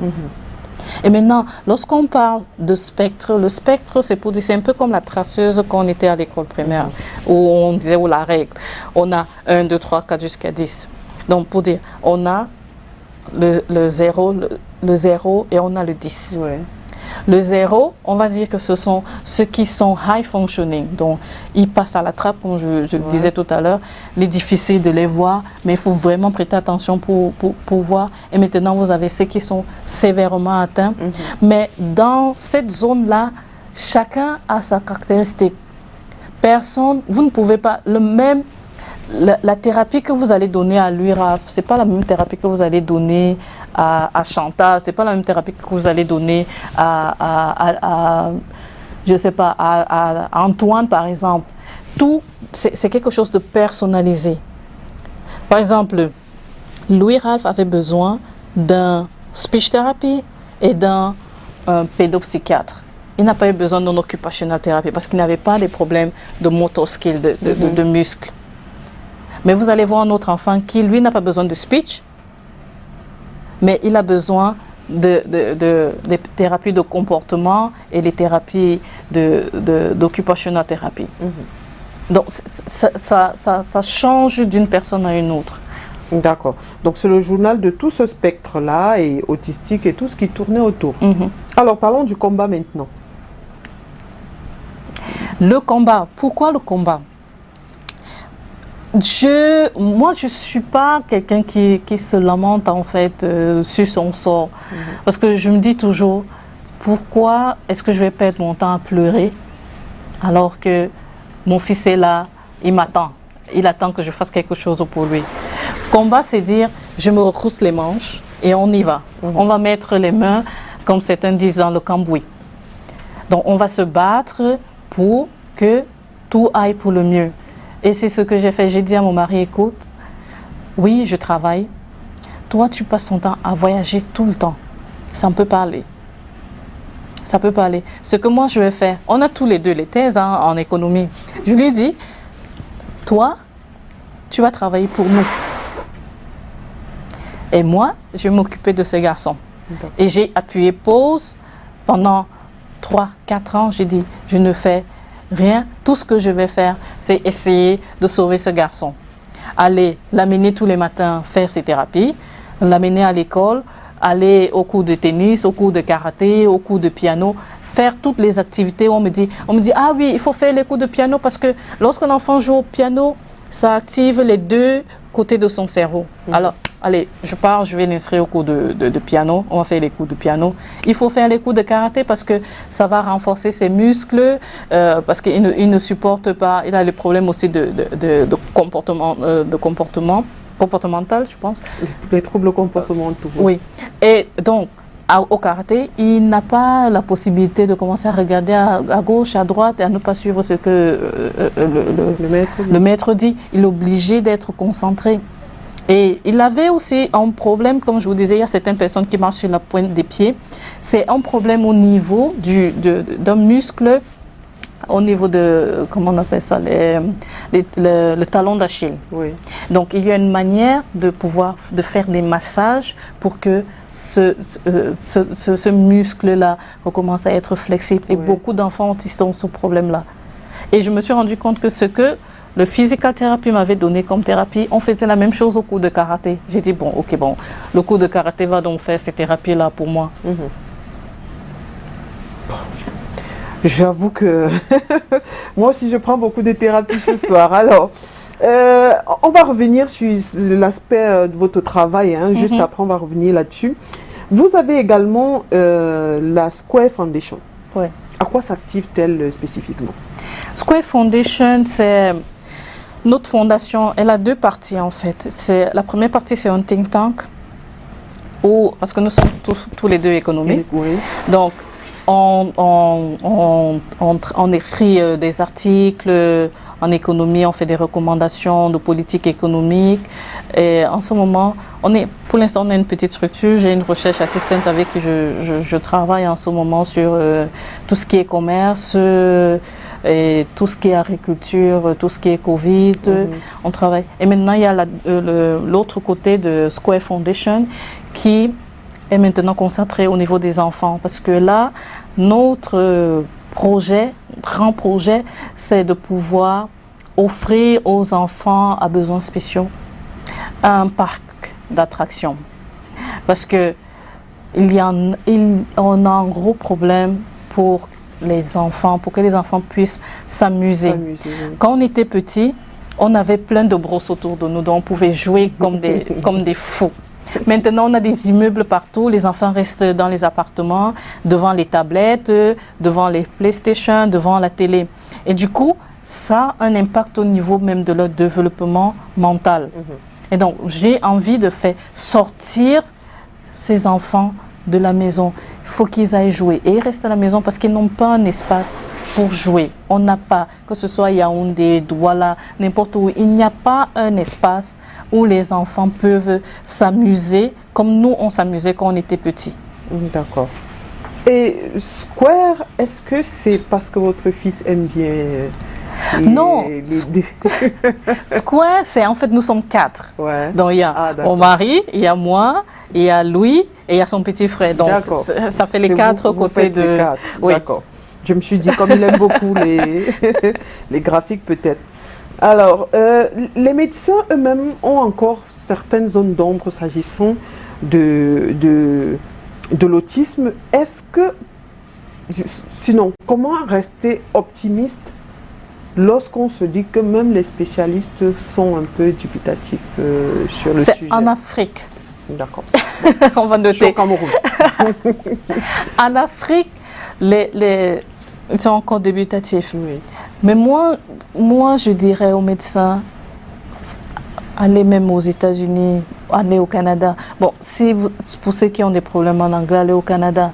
Et maintenant, lorsqu'on parle de spectre, le spectre, c'est un peu comme la traceuse quand on était à l'école primaire, où on disait, ou la règle, on a 1, 2, 3, 4 jusqu'à 10. Donc, pour dire, on a le 0 et on a le 10. Ouais. Le 0, on va dire que ce sont ceux qui sont high functioning, donc ils passent à la trappe, comme je le disais tout à l'heure. Il est difficile de les voir, mais il faut vraiment prêter attention pour voir. Et maintenant, vous avez ceux qui sont sévèrement atteints. Mais dans cette zone-là, chacun a sa caractéristique. Personne, vous ne pouvez pas, la thérapie que vous allez donner à lui, Raph, ce n'est pas la même thérapie que vous allez donner à Chantal, ce n'est pas la même thérapie que vous allez donner je sais pas, à Antoine, par exemple. Tout, c'est quelque chose de personnalisé. Par exemple, Louis Ralph avait besoin d'un speech therapy et d'un pédopsychiatre. Il n'a pas eu besoin d'une occupational thérapie parce qu'il n'avait pas des problèmes de motor skill, de muscles. Mais vous allez voir un autre enfant qui, lui, n'a pas besoin de speech, mais il a besoin des thérapies de comportement et les thérapies d'occupational thérapie. Donc, ça change d'une personne à une autre. D'accord. Donc, c'est le journal de tout ce spectre-là, et autistique et tout ce qui tournait autour. Alors, parlons du combat maintenant. Le combat. Pourquoi le combat? Moi, je ne suis pas quelqu'un qui se lamente en fait sur son sort. Parce que je me dis toujours, pourquoi est-ce que je vais perdre mon temps à pleurer alors que mon fils est là, il m'attend. Il attend que je fasse quelque chose pour lui. Combat, c'est dire, je me retrousse les manches et on y va. On va mettre les mains, comme certains disent, dans le cambouis. Donc, on va se battre pour que tout aille pour le mieux. Et c'est ce que j'ai fait. J'ai dit à mon mari, écoute, oui, je travaille. Toi, tu passes ton temps à voyager tout le temps. Ça me peut parler. Ça peut parler. Ce que moi, je vais faire, on a tous les deux les thèses en économie. Je lui ai dit, toi, tu vas travailler pour nous. Et moi, je vais m'occuper de ce garçon. Et j'ai appuyé pause pendant 3-4 ans. J'ai dit, je ne fais rien. Tout ce que je vais faire, c'est essayer de sauver ce garçon. Aller l'amener tous les matins faire ses thérapies, l'amener à l'école, aller au cours de tennis, au cours de karaté, au cours de piano, faire toutes les activités. On me dit, ah oui, il faut faire les cours de piano parce que lorsqu'un enfant joue au piano, ça active les deux côtés de son cerveau. Alors, allez, je pars, je vais l'inscrire au cours de piano, on va faire les cours de piano. Il faut faire les cours de karaté parce que ça va renforcer ses muscles, parce qu'il ne supporte pas, il a les problèmes aussi de comportemental, je pense. Les troubles comportementaux. Oui. Et donc, au karaté, il n'a pas la possibilité de commencer à regarder à gauche, à droite et à ne pas suivre ce que le maître dit. Il est obligé d'être concentré. Et il avait aussi un problème, comme je vous disais, il y a certaines personnes qui marchent sur la pointe des pieds. C'est un problème au niveau d'un muscle, au niveau de, comment on appelle ça, le talon d'Achille. Oui. Donc, il y a une manière de faire des massages pour que ce muscle-là recommence à être flexible. Et beaucoup d'enfants autistes ont ce problème-là. Et je me suis rendu compte que ce que le physical therapy m'avait donné comme thérapie, on faisait la même chose au cours de karaté. J'ai dit, bon, ok, bon, le cours de karaté va donc faire ces thérapies-là pour moi. J'avoue que moi aussi je prends beaucoup de thérapie ce soir. Alors, on va revenir sur l'aspect de votre travail, juste après on va revenir là-dessus. Vous avez également la Square Foundation. Oui. À quoi s'active-t-elle spécifiquement? Square Foundation, c'est notre fondation. Elle a deux parties en fait. La première partie, c'est un think tank, parce que nous sommes tous les deux économistes. Oui. Donc, on écrit des articles en économie, on fait des recommandations de politique économique. Et en ce moment, pour l'instant, on a une petite structure. J'ai une recherche assistante avec qui je travaille en ce moment sur tout ce qui est commerce, et tout ce qui est agriculture, tout ce qui est Covid. On travaille. Et maintenant, il y a l'autre côté de Square Foundation qui est maintenant concentré au niveau des enfants. Parce que là, notre grand projet, c'est de pouvoir offrir aux enfants à besoins spéciaux un parc d'attractions. Parce que on a un gros problème pour les enfants, pour que les enfants puissent s'amuser. Quand on était petit, on avait plein de brosses autour de nous, donc on pouvait jouer comme des fous. Maintenant, on a des immeubles partout. Les enfants restent dans les appartements, devant les tablettes, devant les PlayStation, devant la télé. Et du coup, ça a un impact au niveau même de leur développement mental. Et donc, j'ai envie de faire sortir ces enfants de la maison. Il faut qu'ils aillent jouer. Et ils restent à la maison parce qu'ils n'ont pas un espace pour jouer. On n'a pas, que ce soit Yaoundé, Douala, n'importe où, il n'y a pas un espace où les enfants peuvent s'amuser comme nous, on s'amusait quand on était petits. D'accord. Et Square, est-ce que c'est parce que votre fils aime bien non, Square, c'est en fait, nous sommes 4. Ouais. Donc, il y a mon mari, il y a moi, il y a Louis et il y a son petit frère. Donc, ça fait les 4 côtés de... Oui. D'accord. Je me suis dit, comme il aime beaucoup les graphiques, peut-être. Alors, les médecins eux-mêmes ont encore certaines zones d'ombre s'agissant de l'autisme. Est-ce que, sinon, comment rester optimiste lorsqu'on se dit que même les spécialistes sont un peu dubitatifs sur le sujet? C'est en Afrique. D'accord. On va noter. Au Cameroun. En Afrique, ils sont encore dubitatifs. Oui. Mais moi, je dirais aux médecins, allez même aux États-Unis, allez au Canada. Bon, pour ceux qui ont des problèmes en anglais, allez au Canada.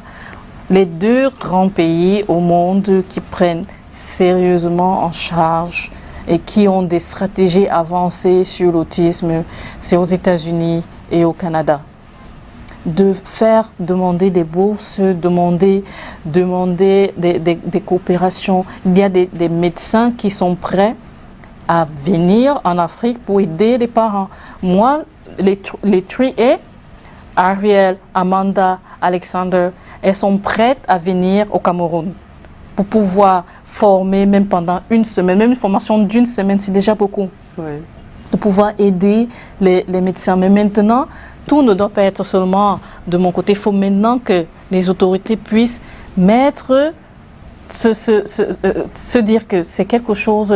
Les 2 grands pays au monde qui prennent sérieusement en charge et qui ont des stratégies avancées sur l'autisme, c'est aux États-Unis et au Canada. De faire demander des bourses, demander des coopérations. Il y a des médecins qui sont prêts à venir en Afrique pour aider les parents. Moi, les 3A, Ariel, Amanda, Alexander, elles sont prêtes à venir au Cameroun pour pouvoir former même pendant une semaine. Même une formation d'une semaine, c'est déjà beaucoup. Ouais. De pouvoir aider les médecins. Mais maintenant, tout ne doit pas être seulement de mon côté. Il faut maintenant que les autorités puissent mettre, se dire que c'est quelque chose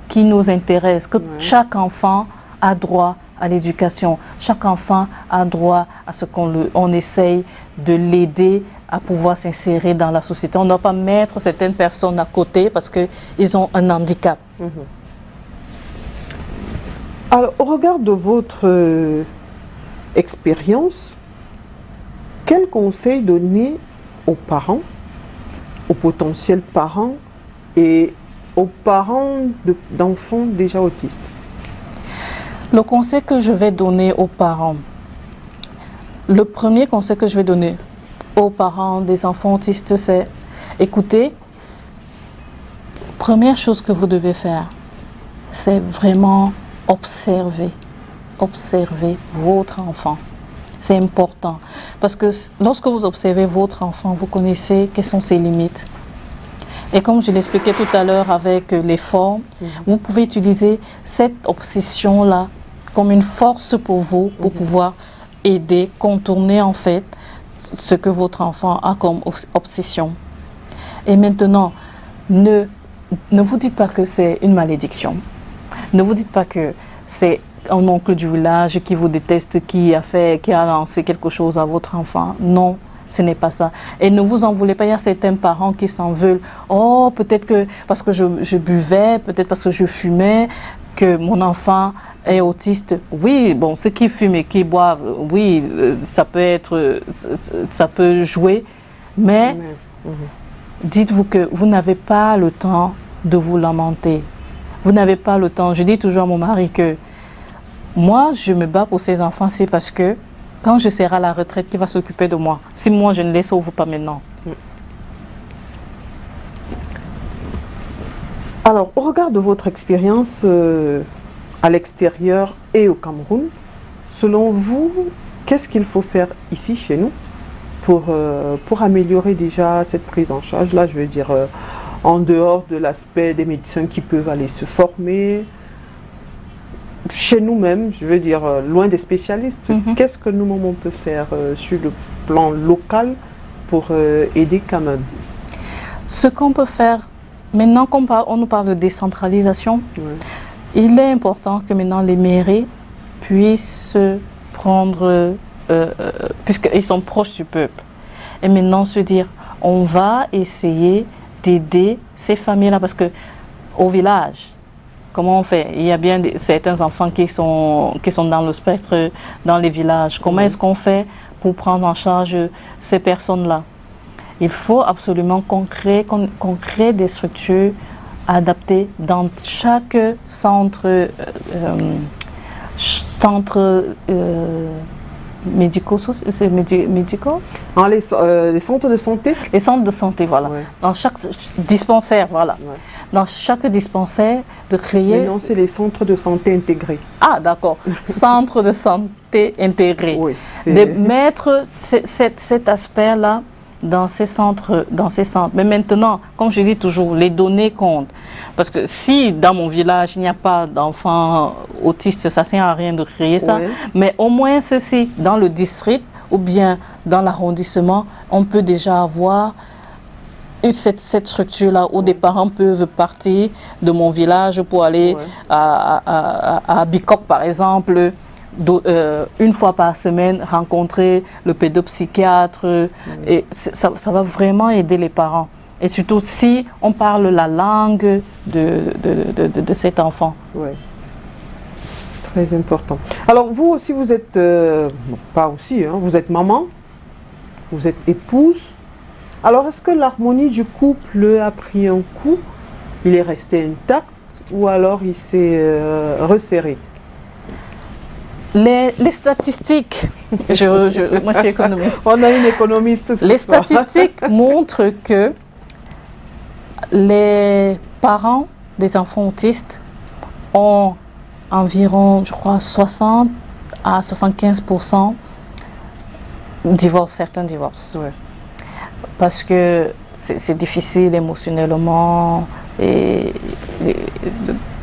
qui nous intéresse, que chaque enfant a droit à l'éducation. Chaque enfant a droit à ce qu'on essaye de l'aider à pouvoir s'insérer dans la société. On ne doit pas mettre certaines personnes à côté parce qu'ils ont un handicap. Alors, au regard de votre expérience, quel conseil donner aux parents, aux potentiels parents et aux parents d'enfants déjà autistes? Le conseil que je vais donner aux parents, le premier conseil que je vais donner aux parents des enfants autistes, c'est écoutez, première chose que vous devez faire, c'est vraiment observer votre enfant. C'est important parce que lorsque vous observez votre enfant, vous connaissez quelles sont ses limites. Et comme je l'expliquais tout à l'heure avec les formes, vous pouvez utiliser cette obsession-là comme une force pour vous, pour pouvoir aider, contourner en fait ce que votre enfant a comme obsession. Et maintenant, ne vous dites pas que c'est une malédiction. Ne vous dites pas que c'est un oncle du village qui vous déteste, qui a lancé quelque chose à votre enfant. Non, ce n'est pas ça. Et ne vous en voulez pas. Il y a certains parents qui s'en veulent. Oh, peut-être que parce que je buvais, peut-être parce que je fumais, que mon enfant est autiste. Oui, bon, ceux qui fument et qui boivent, oui, ça peut jouer. Mais dites-vous que vous n'avez pas le temps de vous lamenter. Vous n'avez pas le temps. Je dis toujours à mon mari que moi, je me bats pour ces enfants, c'est parce que quand je serai à la retraite, qui va s'occuper de moi? Si moi, je ne les sauve pas maintenant. Alors, au regard de votre expérience à l'extérieur et au Cameroun, selon vous, qu'est-ce qu'il faut faire ici, chez nous, pour améliorer déjà cette prise en charge? Là, je veux dire, en dehors de l'aspect des médecins qui peuvent aller se former, chez nous-mêmes, je veux dire, loin des spécialistes, qu'est-ce que nous-mêmes on peut faire sur le plan local pour aider quand même? Ce qu'on peut faire, maintenant qu'on nous parle de décentralisation, il est important que maintenant les mairies puissent prendre, puisqu'ils sont proches du peuple, et maintenant se dire, on va essayer d'aider ces familles-là, parce que au village, comment on fait? Il y a bien certains enfants qui sont dans le spectre dans les villages. Comment est-ce qu'on fait pour prendre en charge ces personnes-là? Il faut absolument qu'on crée des structures adaptées dans chaque centre médicaux, c'est médicaux? Les centres de santé? Les centres de santé, voilà. Dans chaque dispensaire, voilà. Dans chaque dispensaire, de créer... Mais non, c'est les centres de santé intégrés. Ah, d'accord. Centre de santé intégrés. Oui, de mettre cet aspect-là dans ces centres. Mais maintenant, comme je dis toujours, les données comptent. Parce que si dans mon village, il n'y a pas d'enfants autistes, ça ne sert à rien de créer ça. Mais au moins ceci, dans le district ou bien dans l'arrondissement, on peut déjà avoir cette structure-là où des parents peuvent partir de mon village pour aller à Bicop, par exemple, une fois par semaine, rencontrer le pédopsychiatre. Et ça va vraiment aider les parents. Et surtout si on parle la langue de cet enfant. Oui. Très important. Alors vous aussi, vous êtes, pas aussi, hein, vous êtes maman, vous êtes épouse. Alors est-ce que l'harmonie du couple a pris un coup il est resté intact ou alors il s'est resserré? Les statistiques, moi je suis économiste. On a une économiste ce Les soir. statistiques montrent que les parents des enfants autistes ont environ, je crois, 60 à 75% divorcent, certains divorcent. Ouais. Parce que c'est difficile émotionnellement et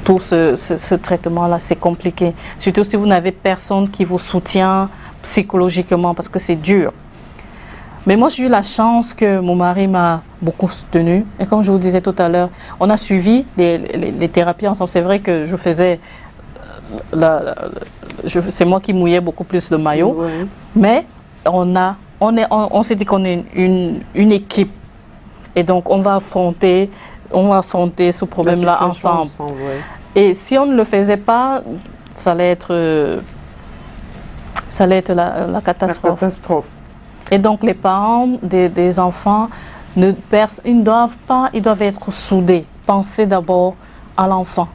tout ce traitement-là, c'est compliqué. Surtout si vous n'avez personne qui vous soutient psychologiquement parce que c'est dur. Mais moi, j'ai eu la chance que mon mari m'a beaucoup soutenue. Et comme je vous disais tout à l'heure, on a suivi les thérapies ensemble. C'est vrai que je faisais... c'est moi qui mouillais beaucoup plus le maillot. Ouais. Mais on s'est dit qu'on est une équipe. Et donc, on va affronter ce problème-là ensemble. Ouais. Et si on ne le faisait pas, ça allait être la catastrophe. La catastrophe. Et donc, les parents des enfants, ils doivent être soudés. Penser d'abord à l'enfant,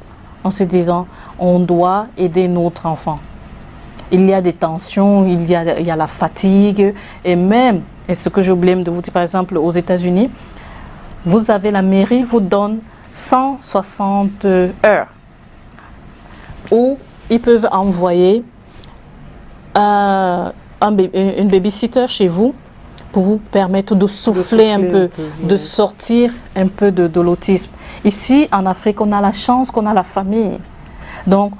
en se disant, on doit aider notre enfant. Il y a des tensions, il y a la fatigue, et même, et ce que j'ai oublié de vous dire, par exemple, aux États-Unis, vous avez la mairie vous donne 160 heures où ils peuvent envoyer une babysitter chez vous pour vous permettre de souffler un peu, de sortir un peu de l'autisme. Ici, en Afrique, on a la chance qu'on a la famille. Donc,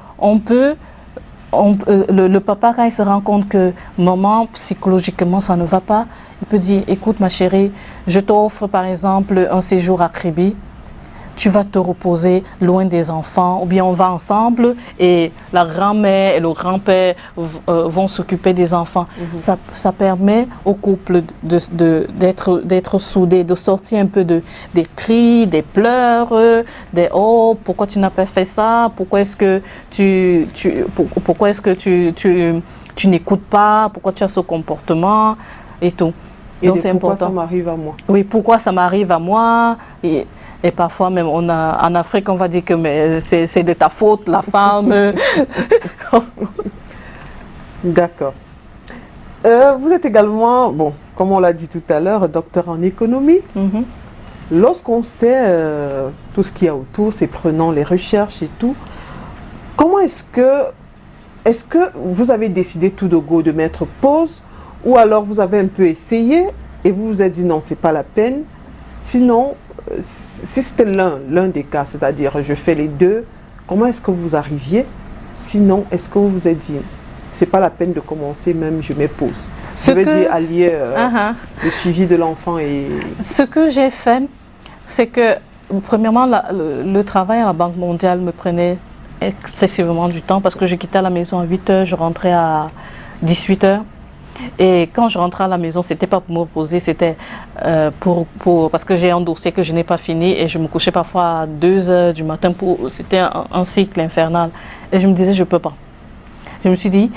le papa, quand il se rend compte que maman, psychologiquement, ça ne va pas, il peut dire, écoute ma chérie, je t'offre par exemple un séjour à Kribi, tu vas te reposer loin des enfants, ou bien on va ensemble et la grand-mère et le grand-père vont s'occuper des enfants. Ça permet au couple d'être soudés, de sortir un peu des cris, des pleurs, des « oh, pourquoi tu n'as pas fait ça? Pourquoi est-ce que tu n'écoutes pas? Pourquoi tu as ce comportement? » et tout. Et donc c'est pourquoi important. Ça m'arrive à moi? Oui, pourquoi ça m'arrive à moi? Et parfois même, en Afrique, on va dire que c'est de ta faute, la femme. D'accord. Vous êtes également, bon, comme on l'a dit tout à l'heure, docteur en économie. Lorsqu'on sait tout ce qu'il y a autour, c'est prenant les recherches et tout, comment est-ce que vous avez décidé tout de go de mettre pause, ou alors vous avez un peu essayé et vous vous êtes dit non, c'est pas la peine? Sinon, si c'était l'un des cas, c'est-à-dire je fais les deux, comment est-ce que vous arriviez? Sinon, est-ce que vous vous êtes dit c'est pas la peine de commencer, même je mets pause? Je veux dire allier le suivi de l'enfant et... Ce que j'ai fait, c'est que premièrement, le travail à la Banque mondiale me prenait excessivement du temps parce que je quittais la maison à 8 h, je rentrais à 18 h. Et quand je rentrais à la maison, c'était pas pour me reposer, c'était parce que j'ai un dossier que je n'ai pas fini et je me couchais parfois à 2 h du matin. C'était un cycle infernal. Et je me disais, je peux pas. Je me suis dit,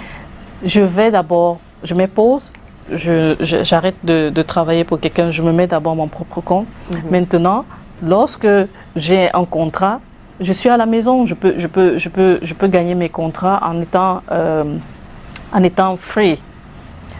je mets pause, j'arrête de travailler pour quelqu'un, je me mets d'abord mon propre compte. Maintenant, lorsque j'ai un contrat, je suis à la maison, je peux gagner mes contrats en étant free.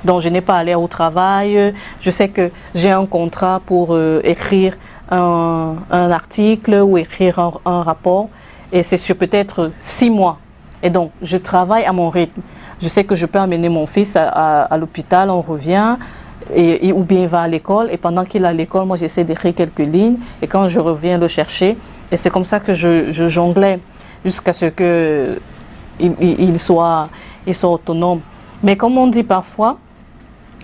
Donc, je n'ai pas à aller au travail. Je sais que j'ai un contrat pour écrire un article ou écrire un rapport. Et c'est sur peut-être 6 mois. Et donc, je travaille à mon rythme. Je sais que je peux amener mon fils à l'hôpital, on revient, ou bien il va à l'école. Et pendant qu'il est à l'école, moi, j'essaie d'écrire quelques lignes. Et quand je reviens le chercher, et c'est comme ça que je jonglais jusqu'à ce qu'il soit autonome. Mais comme on dit parfois,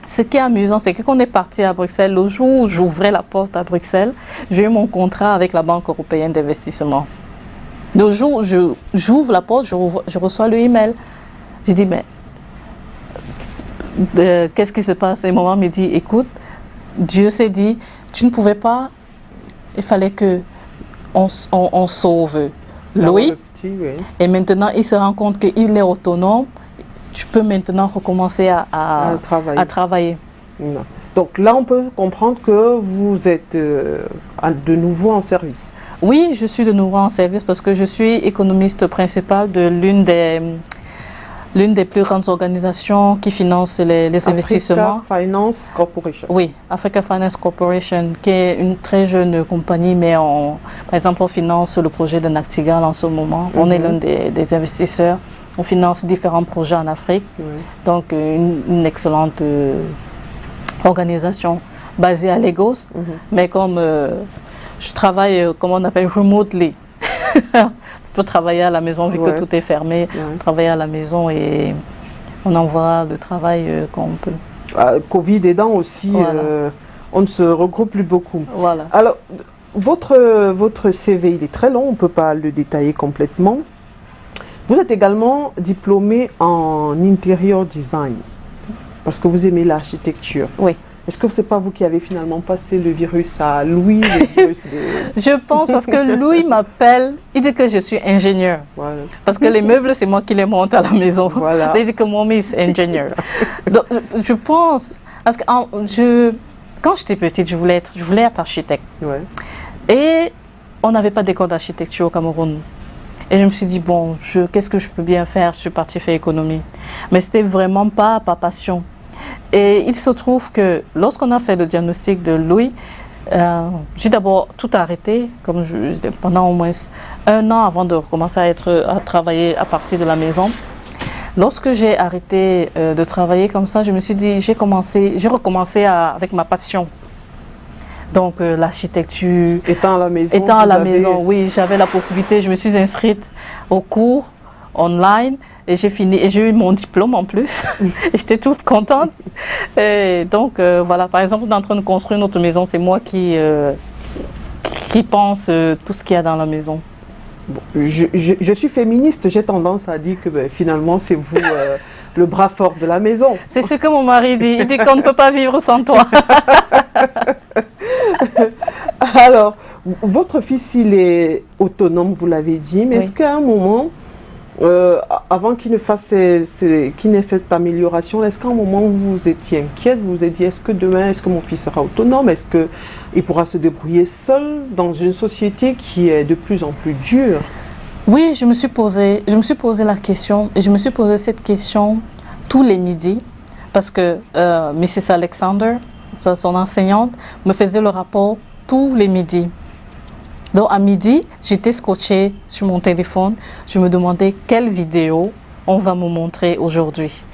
ce qui est amusant, c'est que quand on est parti à Bruxelles, le jour où j'ouvrais la porte à Bruxelles, j'ai eu mon contrat avec la Banque européenne d'investissement. Le jour où j'ouvre la porte, je reçois le email. Je dis, mais qu'est-ce qui se passe? Et maman me dit, écoute, Dieu s'est dit, tu ne pouvais pas, il fallait qu'on sauve Louis. Petit, oui. Et maintenant, il se rend compte qu'il est autonome. Tu peux maintenant recommencer à travailler. Non. Donc là, on peut comprendre que vous êtes de nouveau en service. Oui, je suis de nouveau en service parce que je suis économiste principale de l'une des plus grandes organisations qui finance les investissements. Africa Finance Corporation. Oui, Africa Finance Corporation, qui est une très jeune compagnie, mais par exemple, on finance le projet de Nachtigal en ce moment. On est l'un des investisseurs. On finance différents projets en Afrique. Donc, une excellente organisation basée à Lagos. Mais comme je travaille, comme on appelle, remotely. On peut travailler à la maison vu que tout est fermé. On travaille à la maison et on envoie le travail qu'on peut. Covid aidant aussi, on ne se regroupe plus beaucoup. Voilà. Alors, votre CV, il est très long, on ne peut pas le détailler complètement. Vous êtes également diplômé en interior design, parce que vous aimez l'architecture. Oui. Est-ce que ce n'est pas vous qui avez finalement passé le virus à Louis, le virus de... Je pense parce que Louis m'appelle, il dit que je suis ingénieur. Voilà. Parce que les meubles, c'est moi qui les monte à la maison. Voilà. Il dit que mommy est ingénieur. Donc, je pense, parce que quand j'étais petite, je voulais être architecte. Ouais. Et on n'avait pas d'école d'architecture au Cameroun. Et je me suis dit, bon, qu'est-ce que je peux bien faire? Je suis partie faire économie. Mais c'était vraiment pas passion. Et il se trouve que lorsqu'on a fait le diagnostic de Louis, j'ai d'abord tout arrêté, pendant au moins 1 an avant de recommencer à travailler à partir de la maison. Lorsque j'ai arrêté de travailler comme ça, je me suis dit, j'ai recommencé avec ma passion. Donc l'architecture. Étant à la maison. Oui, j'avais la possibilité, je me suis inscrite au cours online. Et j'ai fini, et j'ai eu mon diplôme en plus. J'étais toute contente. Et donc, voilà, par exemple, on est en train de construire notre maison. C'est moi qui pense tout ce qu'il y a dans la maison. Bon, je suis féministe. J'ai tendance à dire que finalement, c'est vous le bras fort de la maison. C'est ce que mon mari dit. Il dit qu'on ne peut pas vivre sans toi. Alors, votre fils, il est autonome, vous l'avez dit. Mais est-ce qu'à un moment... avant qu'il ne qu'il n'ait cette amélioration, est-ce qu'à un moment vous étiez inquiète, vous vous êtes dit, est-ce que demain, est-ce que mon fils sera autonome, est-ce qu'il pourra se débrouiller seul dans une société qui est de plus en plus dure? Oui, je me suis posé la question, et je me suis posé cette question tous les midis, parce que Mrs. Alexander, son enseignante, me faisait le rapport tous les midis. Donc à midi, j'étais scotchée sur mon téléphone. Je me demandais quelle vidéo on va me montrer aujourd'hui.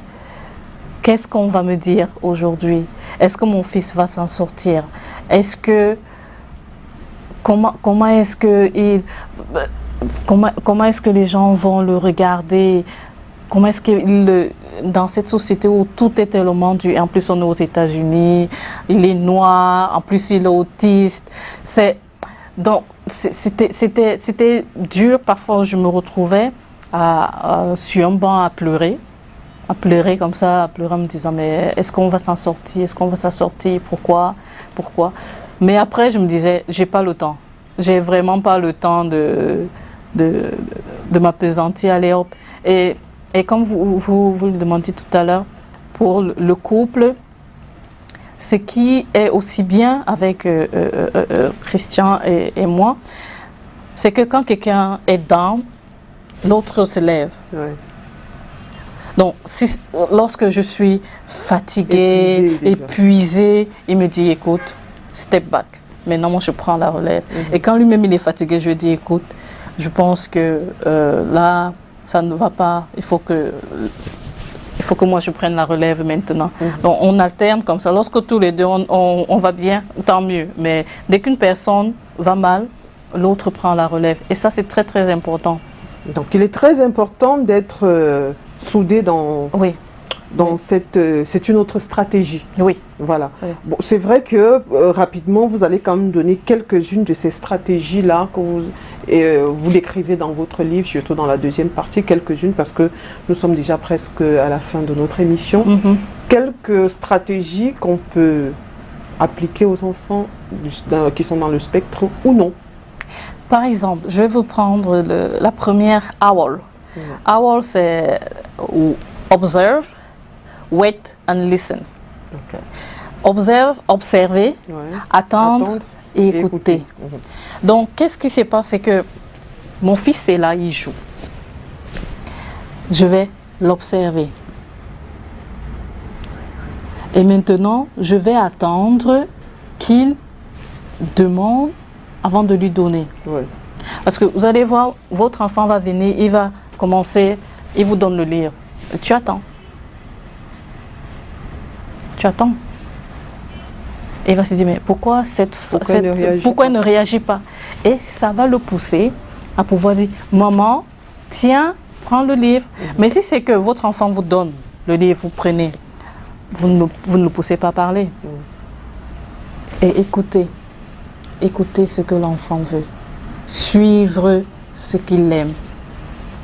Qu'est-ce qu'on va me dire aujourd'hui? Est-ce que mon fils va s'en sortir? Est-ce que comment est-ce que les gens vont le regarder? Comment est-ce que dans cette société où tout est tellement dur, en plus on est aux États-Unis, il est noir, en plus il est autiste, donc c'était dur. Parfois je me retrouvais sur un banc à pleurer comme ça, à pleurer en me disant mais est-ce qu'on va s'en sortir, pourquoi? Mais après je me disais j'ai pas le temps, j'ai vraiment pas le temps de m'appesantir, allez hop. Et comme vous le demandiez tout à l'heure, pour le couple, ce qui est aussi bien avec Christian et moi, c'est que quand quelqu'un est down, l'autre se lève. Ouais. Donc, lorsque je suis fatiguée, épuisée, il me dit, écoute, step back. Maintenant, moi, je prends la relève. Et quand lui-même, il est fatigué, je lui dis, écoute, je pense que là, ça ne va pas, il faut que moi je prenne la relève maintenant. Donc on alterne comme ça. Lorsque tous les deux on va bien, tant mieux. Mais dès qu'une personne va mal, l'autre prend la relève. Et ça c'est très très important. Donc il est très important d'être soudé dans... Oui. Donc c'est une autre stratégie. Oui. Voilà. Oui. Bon, c'est vrai que rapidement, vous allez quand même donner quelques-unes de ces stratégies-là que vous l'écrivez dans votre livre, surtout dans la deuxième partie, quelques-unes, parce que nous sommes déjà presque à la fin de notre émission. Quelques stratégies qu'on peut appliquer aux enfants qui sont dans le spectre ou non. Par exemple, je vais vous prendre la première, OWL. OWL, c'est Observe, Wait and Listen. Okay. observer, Ouais. attendre et écouter. Donc, qu'est-ce qui se passe? C'est que mon fils est là, il joue. Je vais l'observer. Et maintenant, je vais attendre qu'il demande avant de lui donner. Ouais. Parce que vous allez voir, votre enfant va venir, il va commencer, il vous donne le livre. Tu attends. Tu attends. Et il va se dire, mais pourquoi pourquoi il ne réagit pas? Et ça va le pousser à pouvoir dire, maman, tiens, prends le livre. Mais si c'est que votre enfant vous donne le livre, vous prenez, vous ne le poussez pas à parler. Et écoutez. Écoutez ce que l'enfant veut. Suivre ce qu'il aime.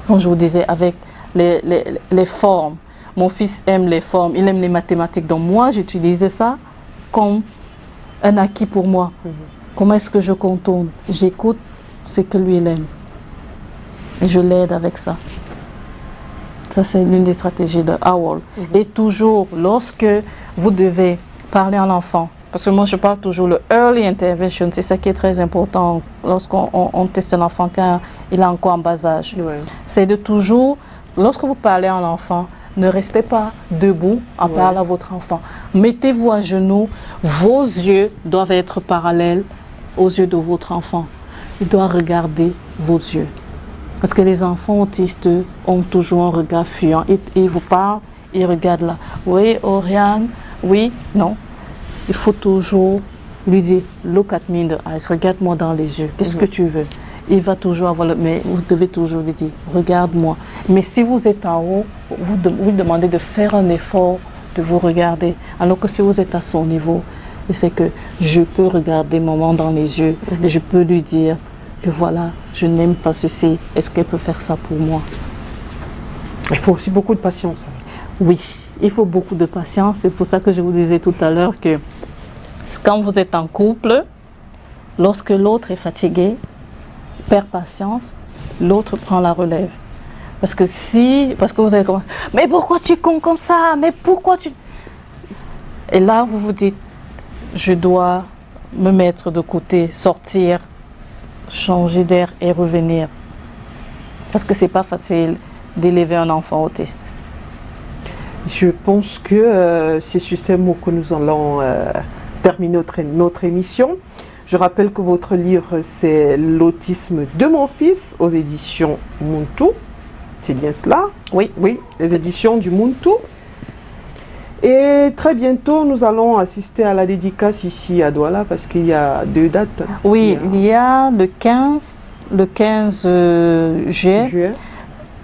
Comme je vous disais, avec les formes. Mon fils aime les formes, il aime les mathématiques. Donc moi, j'utilise ça comme un acquis pour moi. Comment est-ce que je contourne? J'écoute ce que lui il aime. Et je l'aide avec ça. Ça, c'est l'une des stratégies de OWL. Et toujours, lorsque vous devez parler à l'enfant, parce que moi, je parle toujours le early intervention, c'est ça qui est très important lorsqu'on teste l'enfant quand il est encore en bas âge. Ouais. C'est de toujours, lorsque vous parlez à l'enfant, ne restez pas debout en parlant à votre enfant. Mettez-vous à genoux, vos yeux doivent être parallèles aux yeux de votre enfant. Il doit regarder vos yeux. Parce que les enfants autistes ont toujours un regard fuyant. Ils vous parlent, ils regardent là. Oui, Oriane, oui, non. Il faut toujours lui dire, look at me in the eyes, regarde-moi dans les yeux. Qu'est-ce que tu veux? Il va toujours avoir mais vous devez toujours lui dire, regarde-moi. Mais si vous êtes en haut, vous demandez de faire un effort de vous regarder. Alors que si vous êtes à son niveau, c'est que je peux regarder maman dans les yeux et je peux lui dire que voilà, je n'aime pas ceci. Est-ce qu'elle peut faire ça pour moi? Il faut aussi beaucoup de patience. Oui, il faut beaucoup de patience. C'est pour ça que je vous disais tout à l'heure que quand vous êtes en couple, lorsque l'autre est fatigué, perd patience, l'autre prend la relève. Parce que vous allez commencer, mais pourquoi tu comptes comme ça? Mais pourquoi tu... Et là, vous vous dites, je dois me mettre de côté, sortir, changer d'air et revenir. Parce que c'est pas facile d'élever un enfant autiste. Je pense que c'est sur ces mots que nous allons terminer notre émission. Je rappelle que votre livre, c'est L'autisme de mon fils aux éditions Muntu. C'est bien cela? Oui. Oui, les éditions du Muntu. Et très bientôt, nous allons assister à la dédicace ici à Douala parce qu'il y a 2 dates. Oui, il y a le 15 juillet.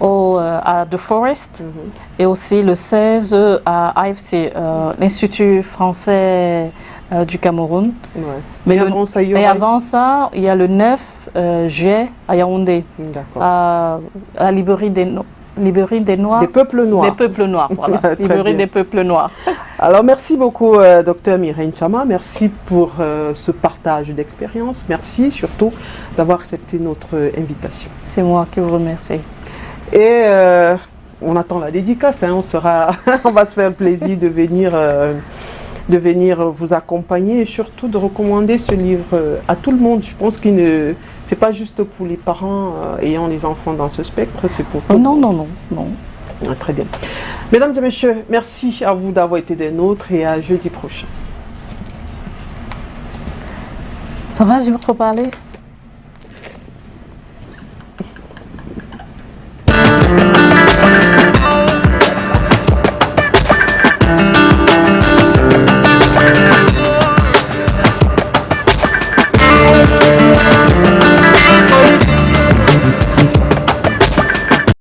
À The Forest et aussi le 16 à AFC, l'Institut français du Cameroun. Ouais. Mais avant ça, il y a le 9 juillet à Yaoundé, à la librairie des Noirs. Des peuples noirs. Des peuples noirs, voilà. Librairie des peuples noirs. Alors merci beaucoup Dr Mireille Nchama, merci pour ce partage d'expérience, merci surtout d'avoir accepté notre invitation. C'est moi qui vous remercie. Et on attend la dédicace, hein, on va se faire le plaisir de venir vous accompagner et surtout de recommander ce livre à tout le monde. Je pense que c'est pas juste pour les parents ayant les enfants dans ce spectre, c'est pour tout le monde. Non. Ah, très bien. Mesdames et messieurs, merci à vous d'avoir été des nôtres et à jeudi prochain. Ça va, je vais vous reparler?